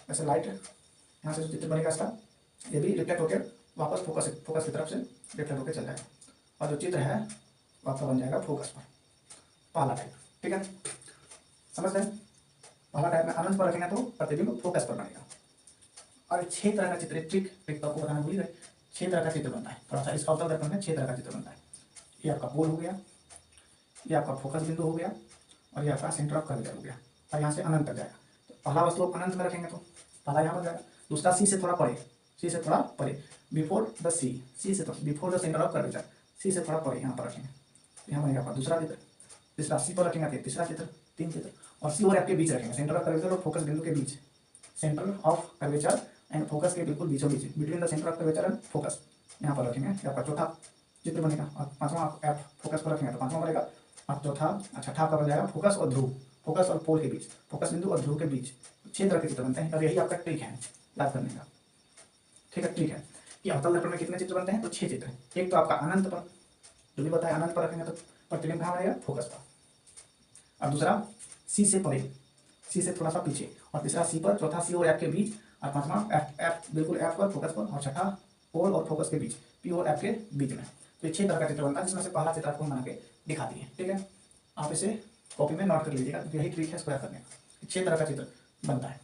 ऐसे लाइट यहाँ से जो चित्र बनेगा इसका, ये भी रिफ्लेक्ट होकर वापस फोकस की तरफ से रिफ्लेक्ट होकर चल जाएगा, और जो चित्र है वो आपका बन जाएगा फोकस पर, पहला टाइप। ठीक है, समझ गए। पहला टाइप में अनंत पर रखेंगे तो प्रतिबिंब फोकस पर बनेगा। और 6 तरह का चित्र, ट्रिक तो आपको बताना भूल गए, 6 तरह का चित्र बनता है। थोड़ा सा इस अवतल दर्पण में 6 तरह का चित्र बनता है। ये आपका पोल हो गया, ये आपका फोकस बिंदु हो गया, और ये आपका सेंटर ऑफ कर्वेचर हो गया, और यहाँ से अनंत तक जाएगा। तो पहला वस्तु आप अनंत में रखेंगे तो पहला यहाँ पर जाएगा। दूसरा सी से थोड़ा परे, सी से थोड़ा परे, बिफोर द सी, सी से before the centre of curvature, C से थोड़ा परे यहाँ पर रखेंगे, यहाँ बनेगा आपका दूसरा चित्र। तीसरा सी पर रखेंगे तो तीसरा चित्र, 3 चित्र। और सी और एफ के बीच रखेंगे, सेंटर ऑफ कर्वेचर और फोकस बिंदु के बीच, centre of curvature and focus के बिल्कुल बीचों बीच, between the centre of curvature and focus, यहाँ पर रखेंगे। ये आपका चौथा चित्र बनेगा। और पांचवा आप एफ फोकस पर रखेंगे तो पांचवा बनेगा। और चौथा छठा आपका बन जाएगा फोकस और ध्रुव, फोकस और पोल के बीच, फोकस बिंदु और ध्रुव के बीच। 6 तरह के चित्र बनते हैं, और यही आपका ट्रिक है याद करने का। ठीक है, ठीक है कि अवतल दर्पण में कितने चित्र बनते हैं? तो 6 चित्र। एक तो आपका अनंत पर, जो भी बताया अनंत पर रखेंगे तो प्रतिबिंब कहाँ बनेगा? फोकस पर। और दूसरा सी से परे, सी से थोड़ा सा पीछे, और तीसरा सी पर, चौथा सी और एफ के बीच, और पांचवा एफ बिल्कुल एफ पर फोकस पर, और छठा पोल और फोकस के बीच, पी और एफ के बीच में। तो ये 6 तरह का चित्र बनता है, जिसमें से पहला चित्र आपको बना के दिखा दिए। ठीक है, आप इसे कॉपी में नोट कर लीजिएगा, यही ट्रिक है स्क्वायर करने का। 6 तरह का चित्र बनता है,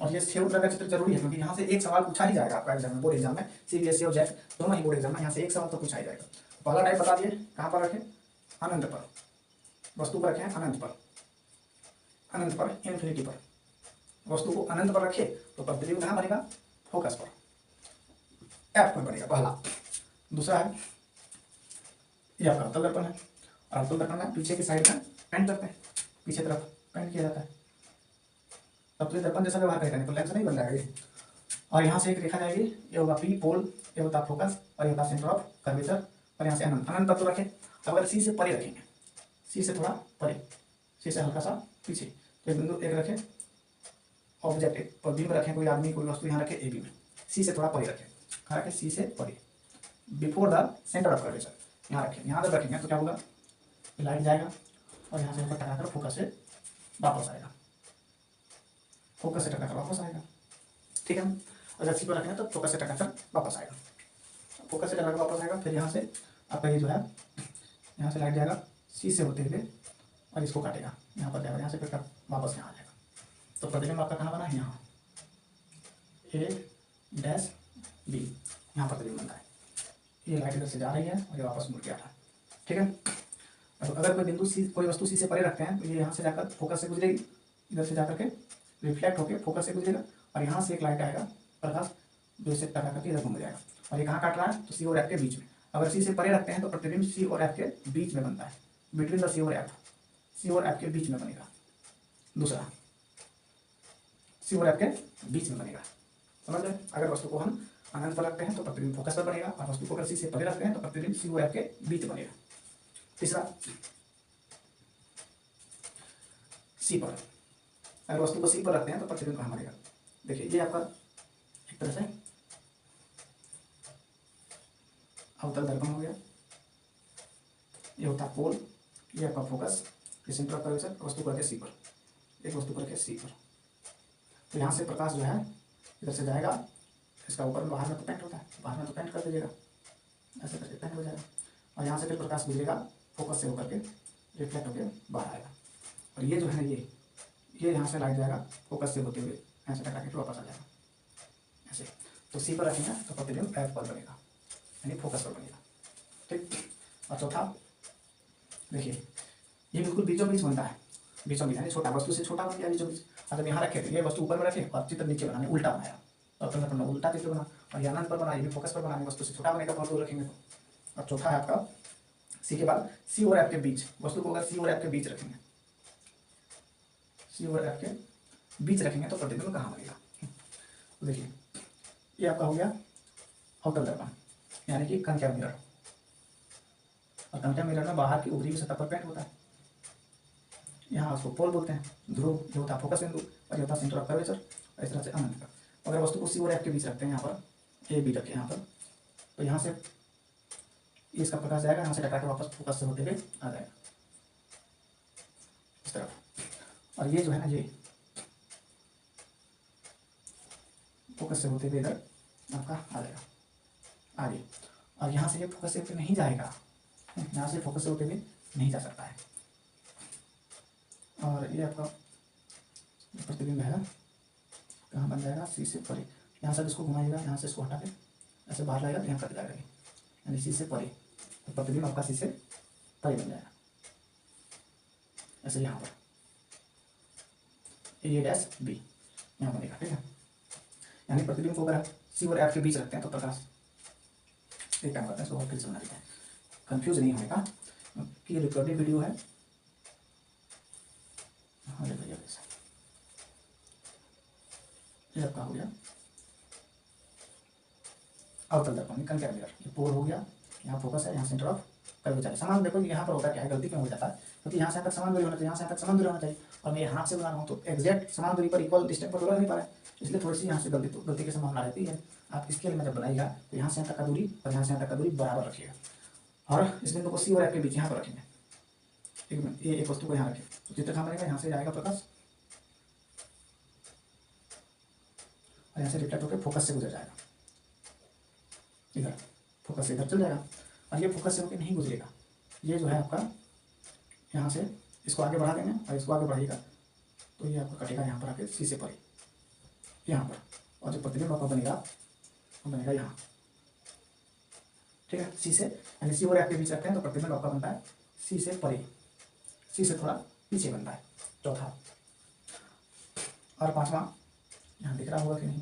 और ये 6 तरह का चित्र जरूरी है, क्योंकि यहाँ से एक सवाल पूछा ही जाएगा आपका एग्जाम में, बोर्ड एग्जाम में, सीबीएसई और जेट दोनों ही बोर्ड एग्जाम में यहाँ से एक सवाल तो पूछा ही जाएगा। पहला टाइप बता दिए, कहाँ पर रखें? अनंत पर, वस्तु पर रखें अनंत पर, अनंत पर, इन्फिनिटी पर। वस्तु को अनंत पर रखे तो प्रतिबिंब कहाँ बनेगा? फोकस पर, एफ पर बनेगा पहला। दूसरा है ये आपका अवतल दर्पण है, और अवतल दर्पण में पीछे की साइड में पेंट करते हैं, पीछे तरफ पेंट किया जाता है, तब तो ये दर्पण जैसा व्यवहार करेगा, नहीं तो लेंस नहीं बन जाएगा ये। और यहाँ से एक रेखा जाएगी, ये होगा पी पोल, ये होता फोकस, और ये होता सेंटर ऑफ कर्वेचर, और यहाँ से अनंत, अनंत पर तो रखें। अगर सी से परे रखेंगे, सी से थोड़ा परे, सी से हल्का सा पीछे, तो एक बिंदु एक रखें, ऑब्जेक्ट एक पर बी में रखें, कोई आदमी कोई वस्तु यहाँ रखे ए बी में, सी से थोड़ा परे रखें, कहाँ रखें? सी से परे, before the centre of curvature, यहाँ रखें। यहाँ जब रखेंगे तो क्या होगा? लाइट जाएगा, और यहाँ से ऊपर टकराकर फोकस से वापस आएगा, फोकस से टकराकर वापस आएगा। ठीक है, अगर सी पर रखेंगे तो फोकस से टकराकर वापस आएगा, फोकस से टकराकर वापस आएगा। फिर यहाँ से आपका ये जो है, यहाँ से लाइट जाएगा सी से होते हुए, और इसको काटेगा, यहाँ पर जाएगा, यहाँ से फिर वापस यहाँ आ जाएगा। तो प्रतिबिंब आपका कहाँ बना है? यहाँ ए डैश बी, यहाँ प्रतिबिंब बनता है। ये लाइट इधर से जा रही है और ये वापस मुड़ के आ रहा है। ठीक है, तो अगर कोई बिंदु सी, कोई वस्तु सी से परे रखते हैं तो ये यहाँ से जाकर फोकस से गुजरेगी, इधर से जाकर के रिफ्लेक्ट होकर फोकस से गुजरेगा, और यहाँ से एक लाइट आएगा प्रकाश, जो इसे टकरा करके इधर घूम जाएगा, और ये कहाँ काट रहा है? तो सी और एफ के बीच में। अगर सी से परे रखते हैं तो प्रतिबिंब सी और एफ के बीच में बनता है, बिटवीन द सी और एफ, सी और एफ के बीच में बनेगा। दूसरा सी और एफ के बीच में बनेगा, समझ गए? अगर वस्तु को हम अनंत पर रखते हैं तो प्रतिबिंब फोकस पर बनेगा, और वस्तु को अगर सी से परे रखते हैं तो प्रतिबिंब सी और एफ के बीच बनेगा। तीसरा सी पर, अगर वस्तु को सी पर रखते हैं तो प्रतिबिंब कहाँ बनेगा? देखिए ये आपका एक तरह से अवतल दर्पण हो गया, ये होता पोल, ये आपका फोकस, ये सेंटर ऑफ कर्वेचर, वस्तु करके सी पर, एक वस्तु करके सी पर। तो यहाँ से प्रकाश जो है इधर से जाएगा, इसका ऊपर बाहर में तो पेंट होता है, बाहर में तो पेंट कर दीजिएगा, ऐसे करके पेंट हो जाएगा, और यहाँ से फिर प्रकाश गुजरेगा फोकस से होकर के रिफ्लेक्ट होकर बाहर आएगा। और ये जो है ना, ये यहाँ से लाइट जाएगा फोकस से होते हुए, ऐसे टकरा के वापस आ जाएगा ऐसे। तो सी पर रखेंगे तो प्रतिबिंब एफ पर बनेगा, यानी फोकस पर बनेगा। ठीक, और चौथा देखिए, ये बिल्कुल बीचों बीच बनता है, बीचों बीच, यानी छोटा वस्तु से छोटा बन गया बीचों बीच। जब यहाँ रखे तो ये वस्तु ऊपर में रखे और चित्र नीचे बनाने, उल्टा बनाया, और उल्टा चित्र बना, और ये अनंत पर बना, ये फोकस पर बनाने, वस्तु से छोटा बनेगा बहुत दूर रखेंगे तो। और चौथा है आपका सी के बाद सी और एफ के बीच, वस्तु को अगर सी और एफ के बीच रखेंगे, सी और एफ के बीच रखेंगे तो प्रतिबिंब कहाँ बनेगा? तो देखिए ये आपका हो गया अवतल दर्पण, यानी कि कनकेव मिरर। और कनकेव मिरर में बाहर की ऊपरी सतह पर पेंट होता है, यहाँ उसको पोल बोलते हैं, ध्रुव जो होता है फोकस बिंदु, और ये होता है सेंटर ऑफ कर्वेचर, और इस तरह से अनंत का। अगर वस्तु को सी और एफ के बीच रखते हैं, यहाँ पर ए बी रखें यहाँ पर, तो यहाँ से इसका प्रकाश जाएगा, यहाँ से टकरा के वापस फोकस से होते हुए आ जाएगा इस तरफ। और ये जो है ना, ये फोकस से होते हुए इधर आपका आ जाएगा आगे, और यहाँ से ये फोकस से होते नहीं जाएगा, यहाँ से फोकस से होते हुए नहीं जा सकता है। और ये आपका प्रतिबिंब है कहाँ बन जाएगा, सी से परे। यहाँ से इसको घुमाइएगा, यहाँ से इसको हटा के ऐसे बाहर लाएगा तो यहाँ कट जाएगा, यानी सी से परे। तो प्रतिबिंब आपका सी से परे बन जाएगा ऐसे यहाँ पर ए डैश बी यहाँ बनेगा, ठीक है। यानी प्रतिबिंब को अगर सी और एफ के बीच रखते हैं तो प्रकाश एक काम करते हैं, इसको और फिर से बना देते हैं, कंफ्यूज नहीं होगा कि ये रिकॉर्डेड वीडियो है। हाँ ले भैया वैसे ये आपका हो गया अवतल दर्पण, कन मिरर, ये पोल हो गया, यहाँ फोकस है, यहाँ सेंटर ऑफ कर्वेचर। समान देखो यहाँ पर होता क्या है, गलती क्यों हो जाता है, क्योंकि यहाँ से यहाँ तक समान दूरी होना चाहिए, यहाँ से यहाँ तक समान दूरी होना चाहिए, और मैं ये हाथ से बना रहा हूँ तो एग्जैक्ट समान दूरी पर इक्वल डिस्टेंस पर तो रह नहीं पा रहा है, इसलिए थोड़ी सी यहाँ से गलती की संभावना रहती है। आप स्केल में जब बनाइएगा तो यहाँ से यहाँ तक का दूरी और यहाँ से यहाँ तक का दूरी बराबर रखिएगा, और इस बिंदु को सी और एफ के बीच यहाँ पर रखेंगे। ये एक वस्तु को यहाँ रखें तो चित्र कहाँ बनेगा, यहाँ से जाएगा प्रकाश और यहाँ से रिफ्लेक्ट होकर फोकस से गुजर जाएगा, इधर फोकस से इधर चल जाएगा, और ये फोकस से होकर नहीं गुजरेगा। ये जो है आपका यहाँ से इसको आगे बढ़ा देंगे और इसको आगे बढ़ाइएगा तो ये आपका कटेगा यहाँ पर आके सी से परे यहाँ पर, और जो प्रतिबिंब आपका बनेगा वो बनेगा यहाँ, ठीक है। सी से यानी सी और एफ के बीच रखते हैं तो प्रतिबिंब आपका बनता है सी से परे, सी से थोड़ा पीछे बनता है, चौथा। और पांचवा यहाँ दिख रहा होगा कि नहीं,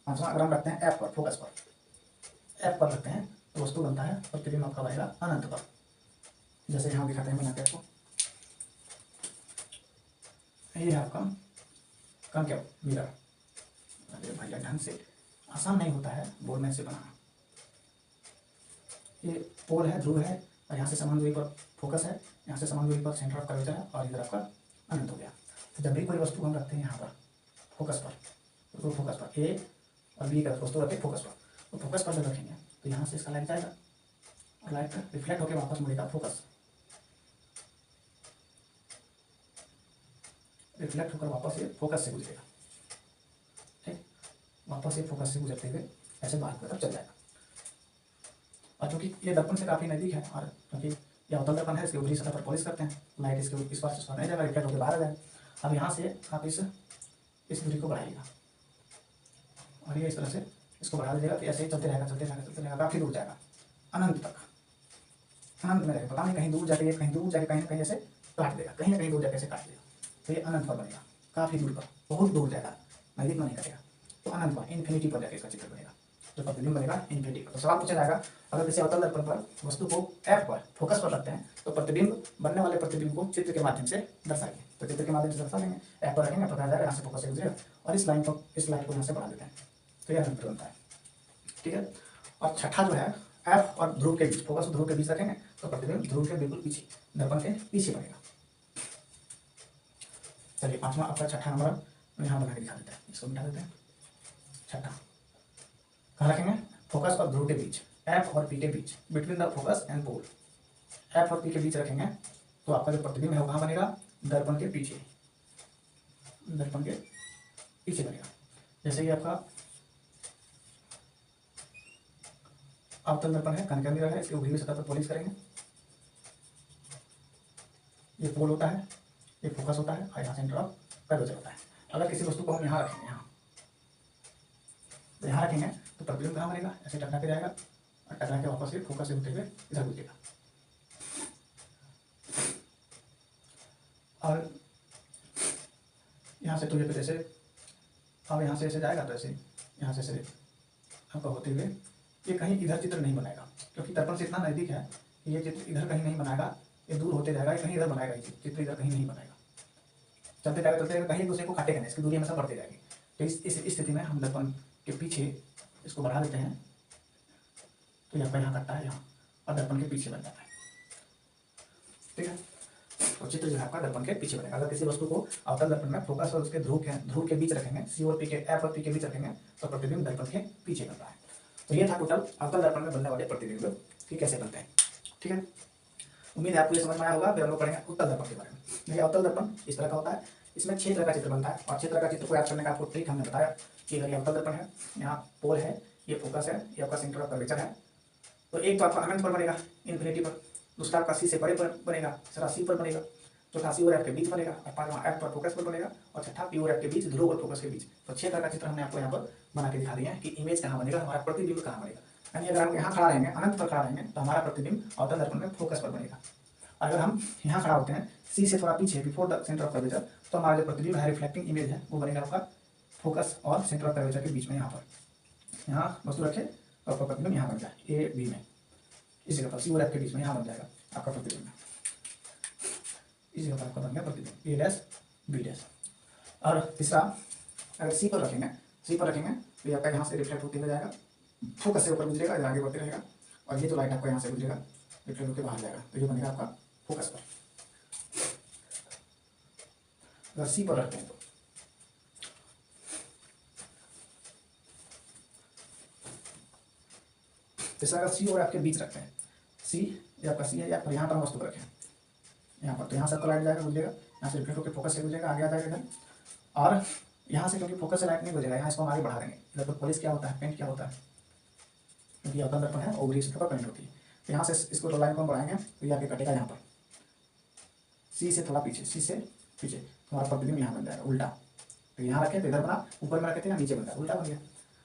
पांचवा अगर हम रखते हैं एफ पर, फोकस पर, एफ पर रखते हैं तो वस्तु बनता है प्रतिबिंब आपका बनेगा अनंत पर, जैसे यहाँ दिखाते हैं बनाते आपको। ये है आपका कॉन्केव मिरर। अरे भैया ढंग से आसान नहीं होता है बोलने से बनाना। ये पोल है, ध्रुव है, और यहाँ से समान दूरी पर फोकस है, यहाँ से समान दूरी पर सेंटर ऑफ कर्वेचर है, और इधर आपका अनंत हो गया। तो जब भी कोई वस्तु हम रखते हैं यहाँ पर फोकस पर, तो फोकस पर ए और बी का वस्तु रखते हैं फोकस पर, तो फोकस पर जब रखेंगे तो यहाँ से इसका लाइट जाएगा और लाइट रिफ्लेक्ट होकर वापस मुड़ेगा फोकस, रिफ्लेक्ट होकर वापस ये फोकस से गुजरेगा, ठीक, वापस ये फोकस से गुजरते हुए ऐसे बाहर की तरफ चल जाएगा। और क्योंकि ये दर्पण से काफ़ी नज़दीक है, और क्योंकि ये अवतल दर्पण है, इसके ऊपरी सतह पर पॉलिश करते हैं, लाइट इसके इस पास नहीं जाएगा, रिफ्लेक्ट होकर बाहर आ जाएगा। अब यहाँ से आप इस दूरी को बढ़ाइएगा और ये इस तरह से इसको बढ़ा दीजिएगा, तो ऐसे ही चलते रहेगा, चलते रहेगा, चलते रहेगा, काफ़ी दूर जाएगा, अनंत तक, अनंत में रहेगा। पता नहीं कहीं दूर जाके कहीं दूर जाके कहीं ना कहीं ऐसे काट देगा, कहीं ना कहीं दूर जाके ऐसे काट देगा, तो ये अनंत पर बनेगा, काफ़ी दूर पर, बहुत दूर जाएगा, नजदीक में नहीं करेगा, तो अनंत पर, इन्फिनिटी पर जाके इसका चित्र बनेगा, जो प्रतिबिंब बनेगा इन्फिनिटी पर। तो सवाल पूछा जाएगा, अगर किसी अवतल दर्पण पर वस्तु को एफ पर फोकस पर रखते हैं तो प्रतिबिंब, बनने वाले प्रतिबिंब को चित्र के माध्यम से दर्शाइए। तो चित्र के माध्यम से दर्शा देंगे, एफ पर रखेंगे, प्रकाश जाएगा, यहाँ से फोकस से गुजरेगा, और इस लाइट को यहाँ से बढ़ा देते हैं, तो यह अनंत बनता है, ठीक है। और छठा जो है एफ और ध्रुव के बीच, फोकस और ध्रुव के बीच रखेंगे तो प्रतिबिंब ध्रुव के बिल्कुल पीछे, दर्पण के पीछे बनेगा। चलिए पांचवा आपका छठा नंबर यहाँ बना के दिखा देते हैं, इसको मिटा देते हैं। छठा कहाँ रखेंगे, फोकस और ध्रुव के बीच, एफ और पी के बीच, between the focus and pole, F और पी के बीच रखेंगे तो आपका जो प्रतिबिंब है वो कहाँ बनेगा, दर्पण के पीछे, दर्पण के पीछे बनेगा। जैसे कि आपका अवतल दर्पण है, कॉन्केव मिरर है, इसके ऊपरी सतह पर पॉलिश करेंगे, ये पोल होता है, ये फोकस होता है, और यहाँ सेंटर ऑफ कर्वेचर होता है। अगर किसी वस्तु को हम यहाँ रखेंगे, यहाँ रखेंगे तो प्रतिबिंब कहाँ बनेगा, ऐसे टकरा के जाएगा और टकरा के वापस से फोकस से होते हुए इधर गुजरेगा, और यहाँ से तो ये फिर ऐसे, अब यहाँ से ऐसे जाएगा तो ऐसे यहाँ से ऐसे आपका होते हुए ये कहीं इधर चित्र नहीं बनाएगा, क्योंकि दर्पण से इतना नज़दीक है कि ये चित्र इधर कहीं नहीं बनाएगा, ये दूर होते जाएगा, ये कहीं इधर बनाएगा, चित्र इधर कहीं नहीं बनाएगा, चलते जाएगा चलते जाएगा, कहीं एक दूसरे को काटेगा नहीं, इसकी दूरी हमेशा बढ़ती जाएगी। तो इस स्थिति में हम दर्पण के पीछे इसको बढ़ा देते हैं तो यहाँ पर यहाँ कटता है यहाँ, और दर्पण के पीछे बन जाता है, ठीक है। तो चित्र जो है आपका दर्पण के पीछे बनेगा। अगर किसी वस्तु को अवतल दर्पण में फोकस और उसके ध्रुव के बीच रखेंगे, सी और पी के, एफ और पी के बीच रखेंगे तो प्रतिबिंब दर्पण के पीछे बनता है। तो ये था टोटल अवतल दर्पण में बनने वाले प्रतिबिंब कि कैसे बनते हैं, ठीक है। उम्मीद है आपको ये समझ में आया होगा। फिर हम लोग पढ़ेंगे उत्तल दर्पण के बारे में। देखिए अवतल दर्पण इस तरह का होता है, इसमें 6 तरह का चित्र बनता है, और 6 तरह का चित्र को याद करने का आपको ट्रिक हमने बताया कि अगर ये अवतल दर्पण है, यहाँ पोल है, ये फोकस है, ये आपका सेंटर ऑफ कर्वेचर है, तो एक तो आपका अनंत पर बनेगा, इन्फिनिटी पर, दूसरा आपका सी से परे पर बनेगा, तीसरा सी पर बनेगा, चौथा सी और एफ के बीच बनेगा, और पांचवा एफ पर फोकस पर बनेगा, और छठा पी और एफ के बीच, ध्रुव और फोकस के बीच। तो 6 तरह का चित्र हमने आपको यहाँ पर बना के दिखा दिया है कि इमेज कहाँ बनेगा, हमारा प्रतिबिंब कहाँ बनेगा। यानी अगर हम यहाँ खड़ा रहेंगे, अनंत पर खड़ा रहेंगे, तो हमारा प्रतिबिंब अवतल दर्पण में फोकस पर बनेगा। अगर हम यहाँ खड़ा होते हैं सी से थोड़ा पीछे, before the centre of curvature, तो हमारा जो प्रतिबिंब है, रिफ्लेक्टिंग इमेज है, वो बनेगा आपका फोकस और सेंटर ऑफ कर्वेचर के बीच में। यहाँ पर यहाँ वस्तु रखे तो आपका प्रतिबिंब यहाँ बन जाए ए बी में, इस जगह पर सी और एफ के बीच में यहाँ बन जाएगा आपका प्रतिबिंब। इस जगह पर आपका बन गया प्रतिबिंब ए डैश बी डैश। और तीसरा, अगर सी पर रखेंगे, सी पर रखेंगे तो ये आपका यहाँ से रिफ्लेक्ट होते हुए जाएगा, फोकस से ऊपर गुजरेगा, आगे बढ़ते रहेगा, और ये जो लाइट आपका यहाँ से गुजरेगा रिफ्लेक्ट होकर बाहर जाएगा, तो ये बनेगा आपका फोकस पर। अगर सी पर रखते हैं तो जैसे अगर सी और आपके बीच रखते हैं, सी ये आपका सी है, या यहाँ पर वस्तु पर रखें यहाँ पर, तो यहाँ से आपका लाइट जाएगा, गुजरेगा, यहाँ से रिफ्लेक्ट होकर फोकस से गुजरेगा, आगे आ जाएगा इधर, और यहाँ से क्योंकि फोकस से लाइट नहीं गुजरेगा, यहाँ इसको हम आगे बढ़ा देंगे। इधर पर पॉलिश क्या होता है, पेंट क्या होता है, क्योंकि अवतल दर्पण है, ओवरी सतह पर पेंट होती है। तो यहाँ से इसको दो लाइन को हम बढ़ाएंगे तो ये आगे कटेगा यहाँ पर, सी से थोड़ा पीछे, सी से पीछे, हमारा प्रतिबिंब यहाँ बन जाएगा उल्टा। तो यहाँ रखें तो इधर बना, ऊपर में रखे थे नीचे बन जाएगा, उल्टा बन गया।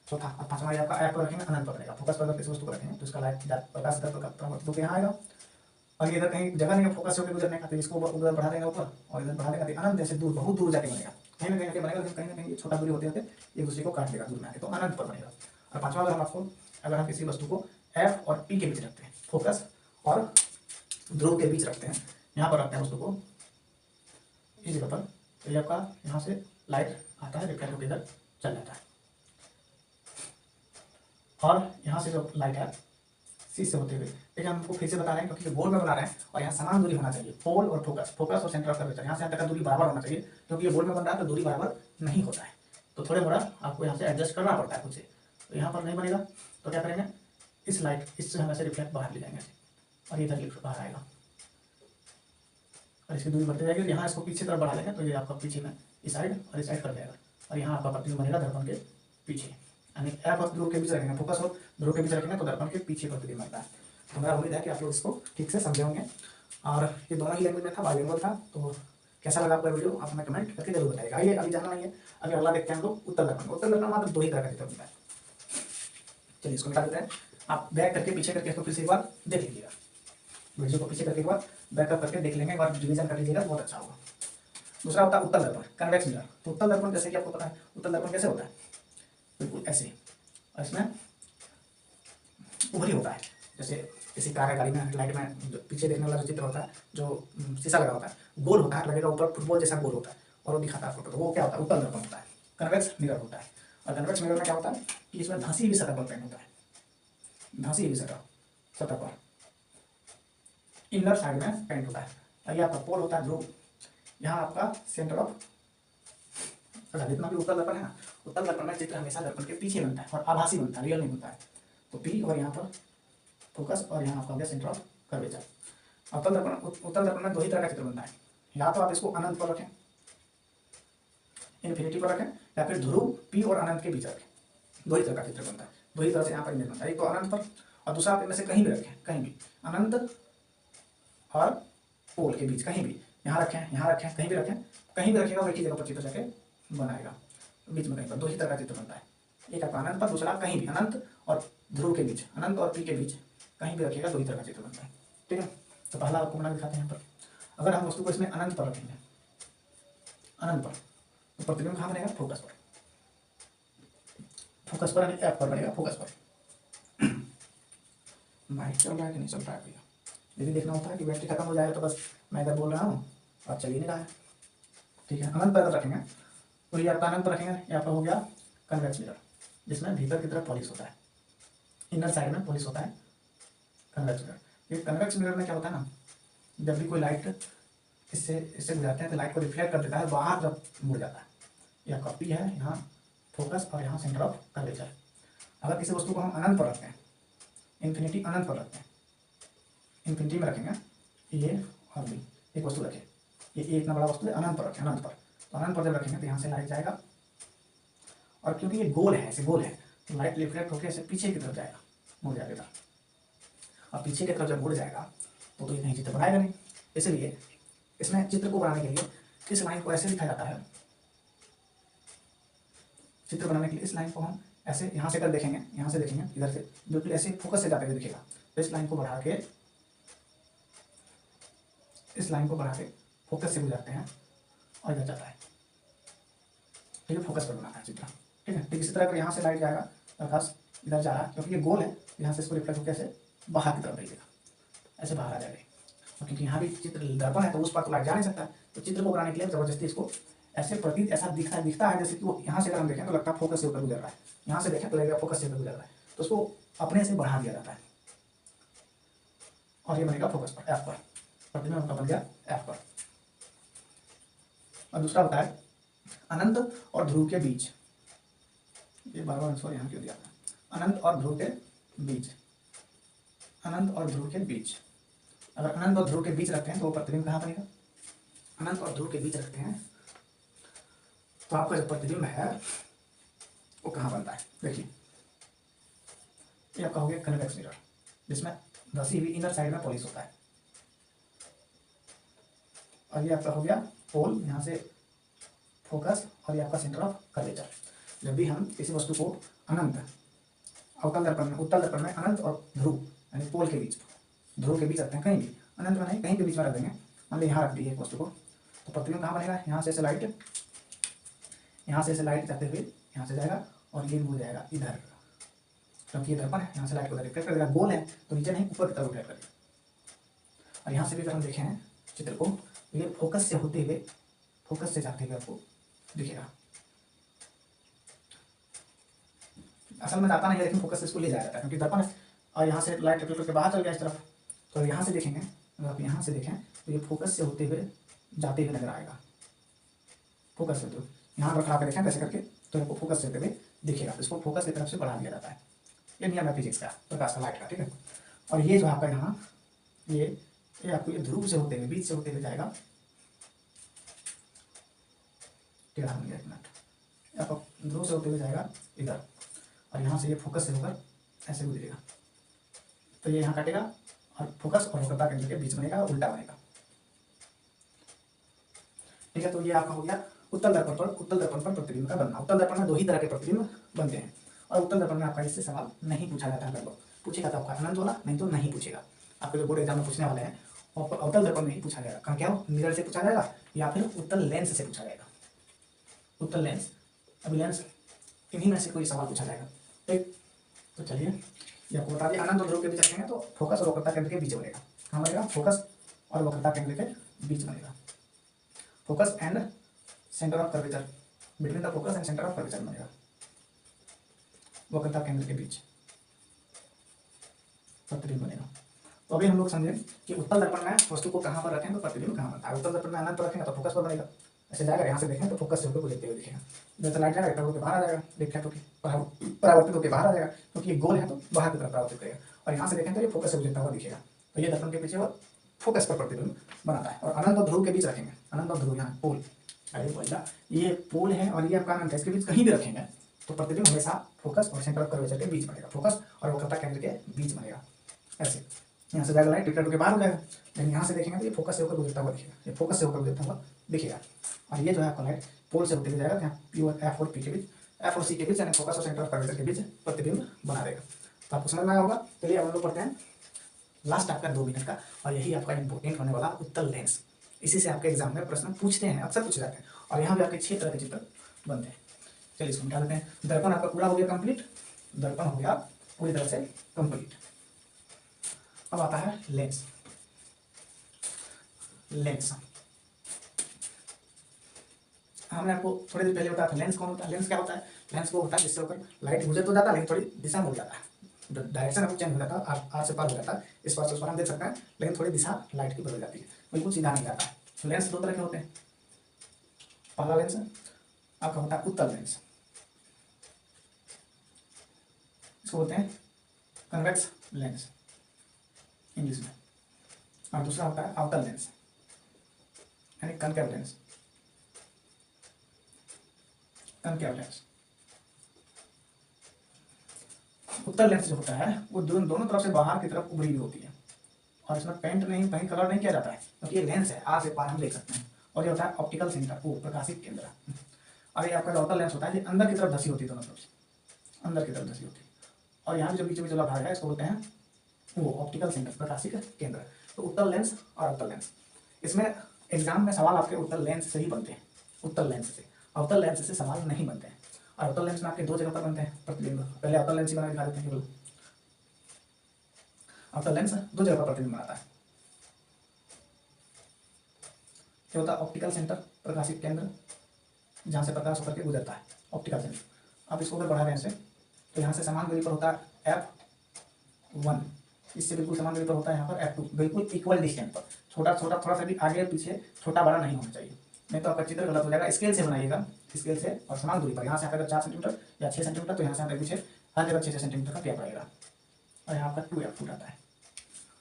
चौथा, अब पांचवा आपका एफ पर रखेंगे, अनंत पर बनेगा। फोकस पर किसी वस्तु को रखेंगे तो इसका लाइट प्रकाश तो यहाँ आएगा, और इधर कहीं जगह नहीं है फोकस से होकर गुजरने का, तो इसको उधर बढ़ा देंगे ऊपर, और इधर बढ़ा देंगे, अनंत जैसे दूर, बहुत दूर जाके बनेगा, कहीं ना कहीं बनेगा, लेकिन कहीं ना कहीं छोटा दूरी होते होते एक दूसरे को काट देगा दूर में आके, तो अनंत पर बनेगा। और पांचवा, अगर हम किसी वस्तु को एफ और पी के बीच रखते हैं, फोकस और ध्रुव के बीच रखते हैं, यहाँ पर रखते हैं वस्तु को इस जगह पर, तो ये आपका यहाँ से लाइट आता है, रिफ्लेक्ट होकर इधर चल जाता है, और यहाँ से जो लाइट है सी से होते हुए, लेकिन हमको फिर से बता रहे हैं क्योंकि गोल में बना रहे हैं, और यहाँ समान दूरी होना चाहिए, पोल और फोकस, फोकस और सेंटर ऑफ कर्वेचर, यहाँ से यहाँ तक का दूरी बराबर होना चाहिए, क्योंकि ये गोल में बन रहा है तो दूरी बराबर नहीं होता है, तो थोड़े मोड़ा आपको यहाँ से एडजस्ट करना पड़ता है खुद से। तो यहाँ पर नहीं बनेगा तो क्या करेंगे, इस लाइट इससे हम ऐसे रिफ्लेक्ट बाहर ले जाएंगे, और इधर लिफ्ट बाहर आएगा, और इसकी दूरी बढ़ती जाएगी। यहाँ इसको पीछे तरफ बढ़ा देंगे तो ये आपका पीछे में इस साइड और इस साइड कर जाएगा, और यहाँ आपका प्रतिबिंब बनेगा दर्पण के पीछे, यानी एफ और ध्रुव के बीच रखेंगे, फोकस और ध्रुव के बीच रखेंगे तो दर्पण के पीछे प्रतिबिंब बनता है। तो मेरा उम्मीद है कि आप लोग इसको ठीक से समझे होंगे, और ये दोनों ही लैंग्वेज में था, बाइलिंगुअल था। तो कैसा लगा आपका वीडियो, आप हमें कमेंट करके जरूर बताइएगा। आइए अभी जाना नहीं है, अभी अगला देखते हैं हम लोग उत्तल दर्पण। उत्तल दर्पण मात्र दो ही तरह का चित्र बनता है। चलिए इसको निकाल देते हैं, आप बैक करके पीछे करके इसको फिर से एक बार देख लीजिएगा, वीडियो को पीछे करके एक बार बैकअप करके देख लेंगे, एक बार रिवीजन कर लीजिएगा, बहुत अच्छा होगा। दूसरा होता है उत्तल दर्पण, कन्वेक्स मिरर। तो उत्तल दर्पण जैसे कि आपको पता है उत्तल दर्पण कैसे होता है, बिल्कुल ऐसे, और इसमें उभरी होता है, जैसे किसी कार या गाड़ी में हेडलाइट में जो पीछे देखने वाला जो चित्र होता है, जो शीशा लगा होता है, गोल होता है, लगेगा ऊपर फुटबॉल जैसा गोल होता है, और वो दिखाता है फोटो, तो वो क्या होता है, उत्तल दर्पण होता है, कन्वेक्स मिरर होता है। और कन्वेक्स मिरर में क्या होता है कि इसमें धंसी हुई सतह पर पेंट होता है, धंसी हुई सतह पर इनर साइड में पेंट होता है। और ये आपका पोल होता है ध्रुव, यहाँ आपका सेंटर ऑफ, जितना भी उत्तल दर्पण है ना, उत्तल दर्पण में चित्र हमेशा दर्पण के पीछे बनता है और आभासी बनता है, रियल नहीं बनता है। तो पी और यहाँ पर फोकस, और यहाँ आपका हो गया सेंटर ऑफ कर्वेचर। उत्तल दर्पण में दो ही तरह का चित्र बनता है, या तो आप इसको अनंत पर रखें, इन्फिनिटी पर रखें, या फिर ध्रुव पी और अनंत के बीच रखें, दो ही तरह का चित्र बनता है, दो ही तरह से यहाँ पर इमेज बनता है, एक तो अनंत पर, और दूसरा आप इनमें से कहीं भी रखें, कहीं भी अनंत और पोल के बीच कहीं भी, यहाँ रखें, यहाँ रखें, कहीं भी रखें, कहीं भी रखेगा वो एक ही जगह पर चित्र जाके बनाएगा, बीच में कहीं पर दो ही तरह का चित्र बनता है, एक आपका अनंत पर, दूसरा कहीं भी, अनंत और ध्रुव के बीच, अनंत और पी के बीच कहीं भी रखेगा, दो ही तरह का चित्र बनता है। ठीक है, तो पहला आपको बना दिखाते हैं यहाँ पर, अगर हम वस्तु को इसमें अनंत पर रखेंगे, अनंत पर, तो प्रतिबिंब कहाँ बनेगा, फोकस पर, फोकस पर एफ पर बनेगा, फोकस पर। माइक चल रहा है कि नहीं चल रहा है भैया, यदि देखना होता है कि बैटरी खत्म हो जाए तो बस मैं इधर बोल रहा हूँ और चल ही नहीं रहा है। ठीक है, अनंत पर रखेंगे तो ये आपका अनंत पर रखेंगे, ये आपका हो गया कन्वेक्स मिरर, जिसमें भीतर की तरफ पॉलिश होता है, इनर साइड में पॉलिश होता है कन्वेक्स मिरर। ये कन्वेक्स मिरर में क्या होता है ना, जब भी कोई लाइट इससे गुजरते हैं तो लाइट को रिफ्लेक्ट कर देता है, बाहर जब मुड़ जाता है। यह कॉपी है, यहाँ फोकस और यहाँ सेंटर ऑफ कर्वेचर। अगर किसी वस्तु को हम अनंत पर रखते हैं, इन्फिनिटी अनंत पर रखते हैं, इन्फिनिटी में रखेंगे ये और भी एक वस्तु रखें, ये इतना बड़ा वस्तु है, अनंत पर रखें, अनंत पर, तो अनंत पर जब रखेंगे तो यहाँ से लाइट जाएगा, और क्योंकि ये गोल है, ऐसे गोल है, तो लाइट रिफ्लेक्ट होकर ऐसे पीछे की तरफ जाएगा, मुड़ जाएगा, और पीछे की तरफ जब मुड़ जाएगा तो ये कहीं चित्र बनाएगा नहीं, इसलिए इसमें चित्र को बनाने के लिए इस लाइन को ऐसे लिखा जाता है, चित्र बनाने के लिए इस लाइन को हम ऐसे यहाँ से अगर देखेंगे, यहाँ से देखेंगे इधर से बिल्कुल ऐसे फोकस से जाते हुए दिखेगा। तो इस लाइन को बढ़ा के, इस लाइन को बढ़ा के फोकस से गुजरते हैं और इधर जाता है, ठीक है, फोकस पर बनाना है चित्र, ठीक है। ठीक इसी तरह अगर यहाँ से लाइट जाएगा प्रकाश इधर जा रहा है, क्योंकि ये गोल है, यहाँ से इसको रिफ्लेक्ट होकर ऐसे बाहर की तरफ भेजेगा, ऐसे बाहर आ जाएगा। और क्योंकि यहाँ भी चित्र दर्पण है तो उस पर तो लाइट जा नहीं सकता है, तो चित्र को बनाने के लिए जबरदस्ती इसको ऐसे प्रतीत ऐसा दिखता है जैसे कि वो यहाँ से अगर हम देखें तो लगता है फोकस से ऊपर गुजर रहा है, यहाँ से देखें तो लगेगा फोकस से ऊपर गुजर रहा है, तो उसको अपने से बढ़ा दिया जाता है और ये बनेगा फोकस पर, एफ पर, प्रतिबिंब का बन गया एफ पर। और दूसरा होता है अनंत और ध्रुव के बीच, ये बार सॉरी यहाँ क्यों दिया था, अनंत और ध्रुव के बीच, अनंत और ध्रुव के बीच। अगर अनंत और ध्रुव के बीच रखते हैं तो वो प्रतिबिंब कहाँ बनेगा, अनंत और ध्रुव के बीच रखते हैं तो आपका जो प्रतिबिंब है वो कहाँ बनता है, देखिए ये आपका हो गया कन्वेक्स मिरर, जिसमें धसी हुई इनर साइड में पॉलिश होता है, और ये आपका हो गया पोल, यहाँ से फोकस, और ये आपका सेंटर ऑफ कर्वेचर। जब भी हम किसी वस्तु को अनंत अवतल दर्पण में, उत्तल दर्पण में अनंत और ध्रुव यानी पोल के बीच, ध्रुव के बीच रखते हैं, कहीं भी अनंत में नहीं, कहीं के बीच में रख देंगे, मान ली यहाँ रख दी है एक वस्तु को, तो प्रतिबिंब कहाँ बनेगा, यहाँ से ऐसे लाइट, यहाँ से ऐसे लाइट जाते हुए यहाँ से जाएगा और ये मुड़ जाएगा इधर, क्योंकि ये दर्पण है, यहाँ से लाइट को रिफ्लेक्ट कर देगा, गोल है तो नीचे नहीं ऊपर की तरफ रिफ्लेक्ट करेगा। और यहाँ से भी अगर हम देखें चित्र को, ये फोकस से होते हुए, फोकस से जाते हुए आपको दिखेगा, असल में जाता नहीं है लेकिन फोकस से इसको ले जाया जाता है, क्योंकि दर्पण है और यहाँ से लाइट रिफ्लेक्ट करके बाहर चल गया इस तरफ। तो यहाँ से देखेंगे, अगर आप यहाँ से देखें तो ये फोकस से होते हुए जाते हुए नजर आएगा, फोकस से, तो यहाँ पर खड़ा कर देखें कैसे करके तो आपको फोकस से होते हुए दिखेगा, इसको फोकस की तरफ से बढ़ा दिया जाता है, ये नियम है फिजिक्स का, प्रकाश का, लाइट का, ठीक है। और ये जो आपका यहाँ ये आपको ये ध्रुव से होते हुए, बीच से होते हुए जाएगा, टेढ़ा बन गया एक मिनट, आपको ध्रुव से होते हुए जाएगा इधर, और यहाँ से ये फोकस से होकर ऐसे गुजरेगा, तो ये यहाँ कटेगा और फोकस और वक्रता केंद्र के बीच बनेगा, उल्टा बनेगा, ठीक है। तो ये आपका हो गया उत्तल दर्पण पर प्रतिबिंब का बनना। उत्तल दर्पण में दो ही तरह के प्रतिबिंब बनते हैं, और उत्तल दर्पण में आपका इससे सवाल नहीं पूछा जाता है, लगभग पूछेगा तो आपका अनंत वाला, नहीं तो नहीं पूछेगा, आपके जो बोर्ड एग्जाम में पूछने वाले हैं और उत्तल दर्पण में ही पूछा जाएगा, कहाँ क्या हो, मिरर से पूछा जाएगा या फिर उत्तल लेंस से पूछा जाएगा, उत्तल लेंस, अभी लेंस इन्हीं में से कोई सवाल पूछा जाएगा, ठीक। तो चलिए ये आपको बता दिया, अनंत और ध्रुव के बीच रखेंगे तो फोकस और वक्रता केंद्र के बीच बनेगा, कहाँ बनेगा, फोकस और वक्रता केंद्र के बीच बनेगा, focus and centre of curvature, between the focus and centre of curvature बनेगा, वक्रता केंद्र के बीच प्रतिबिंब बनेगा। तो अभी हम लोग समझे कि उत्तल दर्पण में वस्तु को कहाँ पर रखें तो प्रतिबिंब कहाँ बनता है, उत्तल दर्पण में अनंत पर रखेंगे तो फोकस पर बनेगा, ऐसे जाएगा, यहाँ से देखें तो फोकस से होकर गुजरते हुए दिखेगा, इधर से लाइट जाएगा रिफ्लेक्ट होकर बाहर आ जाएगा, रिफ्लेक्ट होकर परावर्तित होकर बाहर आ जाएगा, क्योंकि ये गोल है तो बाहर की तरफ परावर्तित करेगा, और यहाँ से देखें तो ये फोकस से गुजरता हुआ दिखेगा, तो ये दर्पण के पीछे वो फोकस पर प्रतिबिंब बनाता है। और अनंत और ध्रुव के बीच रखेंगे, अनंत और ध्रुव यहाँ पोल, अरे बोला ये पोल है और ये आपका अनंत है, इसके बीच कहीं भी रखेंगे तो प्रतिबिंब हमेशा फोकस और सेंटर ऑफ कर्वेचर के बीच बनेगा, फोकस और वक्रता केंद्र के बीच बनेगा, ऐसे यहाँ से जाएगा लाइट रिफ्लेक्ट होकर बाहर हो जाएगा, लेकिन यहाँ से देखेंगे तो ये फोकस से होकर गुजरता हुआ दिखेगा, ये फोकस से होकर गुजरता हुआ दिखेगा, और ये जो है आपका लाइट पोल से होते हुए जाएगा, यहाँ पी और एफ और पी के बीच, एफ और सी के बीच, यानी फोकस और सेंटर ऑफ कर्वेचर के बीच प्रतिबिंब बना देगा। तो आपको समझ में आया होगा। चलिए अब हम लोग पढ़ते हैं लास्ट आपका 2 मिनट का, और यही आपका इंपॉर्टेंट होने वाला उत्तल लेंस, इसी से आपके एग्जाम में प्रश्न पूछते हैं, अक्सर पूछे जाते हैं, और यहाँ भी आपके 6 तरह के चित्र बनते हैं। चलिए इसको मिटा देते हैं। दर्पण आपका पूरा हो गया कंप्लीट, दर्पण हो गया पूरी तरह से कंप्लीट। अब आता है लेंस। लेंस हमने आपको थोड़ी देर पहले बताया था लेंस कौन होता है। लेंस क्या होता है, लेंस वो होता है जिससे होकर लाइट गुजर तो जाता है लेकिन थोड़ी दिशा में हो जाता है, डायरेक्शन आपको चेंज हो जाता है, आर से पार हो जाता है, इस पार से उस पार हम देख सकते हैं, लेकिन थोड़ी दिशा लाइट की बदल जाती है, बिल्कुल सीधा नहीं जाता है। लेंस 2 तरह के होते हैं। पहला लेंस आपका होता है उत्तल लेंस, इसको बोलते हैं कन्वेक्स लेंस इंग्लिश में, और दूसरा होता है अवतल लेंस यानी कनकेव लेंस, कनकेव लेंस। उत्तल लेंस जो होता है वो दोनों तरफ से बाहर की तरफ उभरी हुई होती है, और इसमें पेंट नहीं, कहीं कलर नहीं किया जाता है, क्योंकि ये लेंस है, आ से पार हम देख सकते हैं। और ये होता है ऑप्टिकल सेंटर, वो प्रकाशिक केंद्र। और ये आपका जो आउटर लेंस होता है, ये अंदर की तरफ धसी होती है, दोनों तरफ से अंदर की तरफ धसी होती है। और यहाँ जो बीच में जो भाग है इसको बोलते हैं वो ऑप्टिकल सेंटर, प्रकाशिक केंद्र। तो उत्तल लेंस और अवतल लेंस, इसमें एग्जाम में सवाल आपके उत्तल लेंस से ही बनते हैं, उत्तल लेंस से। अवतल लेंस से सवाल नहीं बनते हैं। और अवतल लेंस में आपके दो जगह पर बनते हैं प्रतिबिंब। पहले अवतल लेंस ही बना दिखा देते हैं केवल। अवतल लेंस दो जगह पर प्रतिबिंब बनाता है। क्या होता है? ऑप्टिकल सेंटर, प्रकाशिक केंद्र, जहाँ से प्रकाश होकर के गुजरता है, ऑप्टिकल सेंटर। अब इसको अगर बढ़ा रहे हैं इसे, तो यहाँ से समान दूरी पर होता है F1, इससे बिल्कुल समान दूरी पर होता है यहाँ पर F2, बिल्कुल इक्वल डिस्टेंस पर। छोटा छोटा थोड़ा सा भी आगे पीछे छोटा बड़ा नहीं होना चाहिए, नहीं तो आपका चित्र गलत हो जाएगा। स्केल से बनाइएगा, स्केल से, और समान दूरी पर। यहाँ से अगर 4 सेंटीमीटर या 6 सेंटीमीटर, तो यहाँ से पीछे हर जगह 6 सेंटीमीटर का गैप रहेगा। और यहाँ आपका 2F आता है।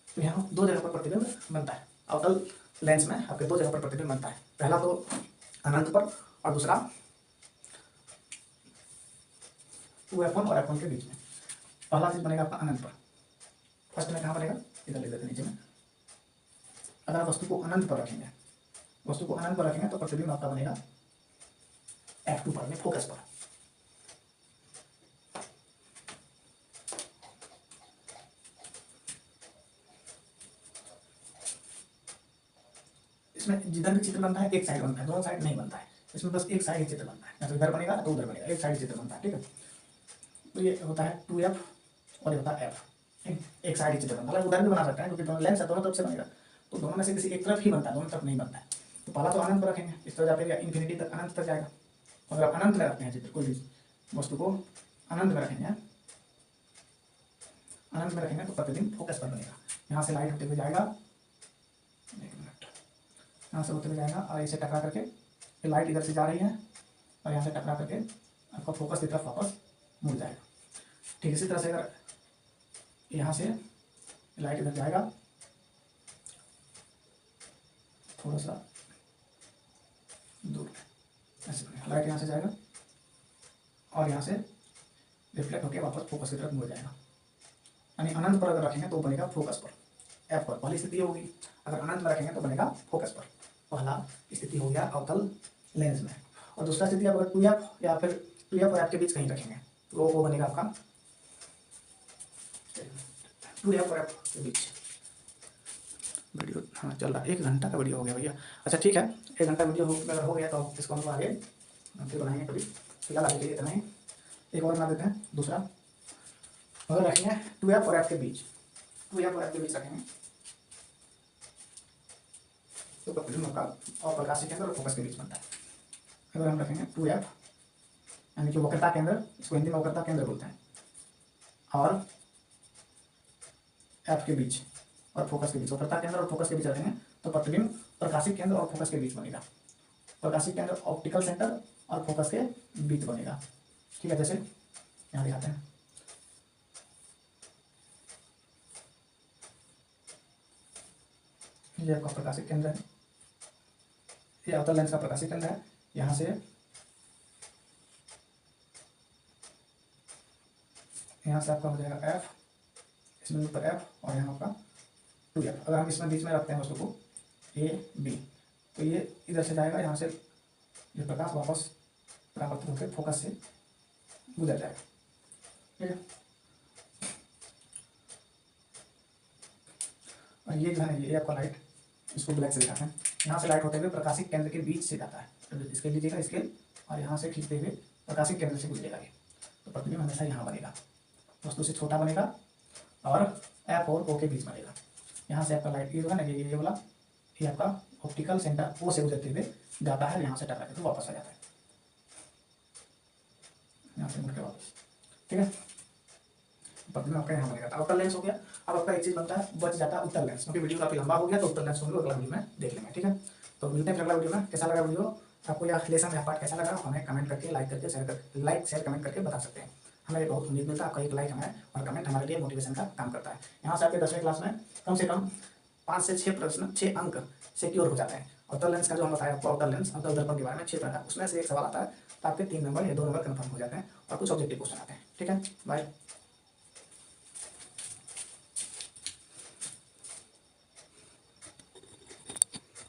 तो यहाँ दो जगह पर प्रतिबिंब बनता है। अवतल लेंस में आपके दो जगह पर प्रतिबिंब बनता है, पहला तो अनंत पर, और दूसरा 2F1 और F1 के बीच में। पहला चीज बनेगा आपका अनंत पर। फर्स्ट में कहाँ बनेगा? इधर लिख देते नीचे में। अगर आप वस्तु को अनंत पर रखेंगे, वस्तु को अनंत पर रखेंगे, तो प्रतिबिंब आपका बनेगा F2 पर, फोकस पर। इसमें जिधर भी चित्र बनता है एक साइड बनता है, दोनों साइड नहीं बनता है। इसमें बस एक साइड चित्र बनता है, या तो इधर बनेगा तो उधर बनेगा, एक साइड चित्र बनता है। ठीक है, तो ये होता है 2F और ये होता है F, एक साइड चित्र बनता है। उधर भी बना सकते हैं, क्योंकि दोनों लेंस है, दोनों तरफ से बनेगा, तो दोनों में से किसी एक तरफ ही बनता है, दोनों तरफ नहीं बनता है। तो पहला तो अनंत पर रखेंगे, इस तरह जाते हैं इन्फिनिटी तक, अनंत तक जाएगा। अगर आप अनंत में रखते हैं चित्र, कोई भी वस्तु को अनंत में रखेंगे, अनंत में रखेंगे, तो प्रतिबिंब फोकस पर बनेगा। यहाँ से लाइट होते हुए जाएगा, एक मिनट, यहाँ से होते हुए जाएगा और इसे टकरा करके, ये लाइट इधर से जा रही है और यहाँ से टकरा करके आपका फोकस की तरफ वापस मुड़ जाएगा। ठीक इसी तरह से अगर यहाँ से लाइट इधर जाएगा, थोड़ा सा दूर, ऐसे लाइट यहाँ से जाएगा और यहाँ से रिफ्लेक्ट होकर वापस फोकस की तरफ मुड़ जाएगा। यानी अनंत पर अगर रखेंगे तो बनेगा फोकस पर, F पर। पहली स्थिति होगी, अगर अनंत में रखेंगे तो बनेगा फोकस पर। पहला स्थिति हो गया अवतल लेंस में। और दूसरा स्थिति आप अगर 2F या फिर 2F और F के बीच कहीं रखेंगे, तो वो बनेगा आपका 2F और F के बीच। वीडियो हाँ चल रहा है, 1 घंटा का वीडियो हो गया भैया। अच्छा ठीक है, 1 घंटा वीडियो अगर हो गया तो इसको हम आगे फिर बनाएंगे कभी। फिलहाल आगे के लिए इतना ही। एक और बना देते हैं दूसरा। अगर रखेंगे 2F और F के बीच, 2F और F के बीच रखेंगे, तो प्रतिबिंब का और प्रकाशिक केंद्र और फोकस के बीच बनता है। अगर हम रखेंगे 2F, यानी कि वक्रता केंद्र, इसको हिंदी में वक्रता केंद्र बोलते हैं, और F के बीच और फोकस के बीच, वक्रता केंद्र और फोकस के बीच रखेंगे, तो प्रतिबिंब प्रकाशिक केंद्र और फोकस के बीच बनेगा। प्रकाशिक केंद्र ऑप्टिकल सेंटर और फोकस के बीच बनेगा। ठीक है, जैसे यहाँ दिखाते हैं। ये आपका प्रकाशिक केंद्र है, ये अवतल लेंस का प्रकाशिक केंद्र है। यहाँ से आपका हो जाएगा F, इस बिंदु पर F, और यहाँ आपका 2F। अगर हम इसमें बीच में रखते हैं वस्तु को A B, तो ये इधर से जाएगा, यहाँ से ये प्रकाश वापस परावर्तित होकर फोकस से गुजर जाएगा। ठीक है, और ये जो है ये आपका लाइट, इसको ब्लैक से दिखाते हैं। यहाँ से लाइट होते हुए प्रकाशिक केंद्र के बीच से जाता है, तो इसके लीजिएगा स्केल, और यहाँ से खींचते हुए प्रकाशिक केंद्र से गुजरेगा ये, तो प्रतिबिंब हमेशा यहाँ बनेगा, वस्तु से छोटा बनेगा और F और O के बीच बनेगा। यहाँ से आपका लाइट ये जो है ना, ये वाला, ये आपका ऑप्टिकल सेंटर O से गुजरते हुए जाता है, यहाँ से टकरा के तो वापस आ जाता है, यहाँ से मुड़ के वापस। ठीक है, प्रतिबिंब आपका यहाँ बनेगा। अवतल लेंस हो गया। अब आपका एक चीज बनता है, बच जाता है उत्तल लेंस, क्योंकि वीडियो काफी लंबा हो गया, तो उत्तल लेंस को हम लोग अगला वीडियो में देख लेंगे। ठीक है, तो मिलते हैं अगला वीडियो में। कैसा लगा वीडियो आपको, या लेसन या पार्ट कैसा लगा, हमें कमेंट करके, लाइक शेयर कमेंट करके बता सकते हैं। हमें बहुत उम्मीद मिलता है, आपका एक लाइक हमें और कमेंट हमारे लिए मोटिवेशन का काम करता है। यहाँ से आपके 10वीं क्लास में कम से कम 5 से 6 प्रश्न, 6 अंक सिक्योर हो जाते हैं। अवतल लेंस का जो हम बताया आपको, अवतल लेंस, अवतल दर्पण के बारे में 6 प्रकार, उसमें से एक सवाल आता है, तो आपके 3 नंबर या 2 नंबर कन्फर्म हो जाते हैं, और कुछ ऑब्जेक्टिव क्वेश्चन आते हैं। ठीक है, बाय।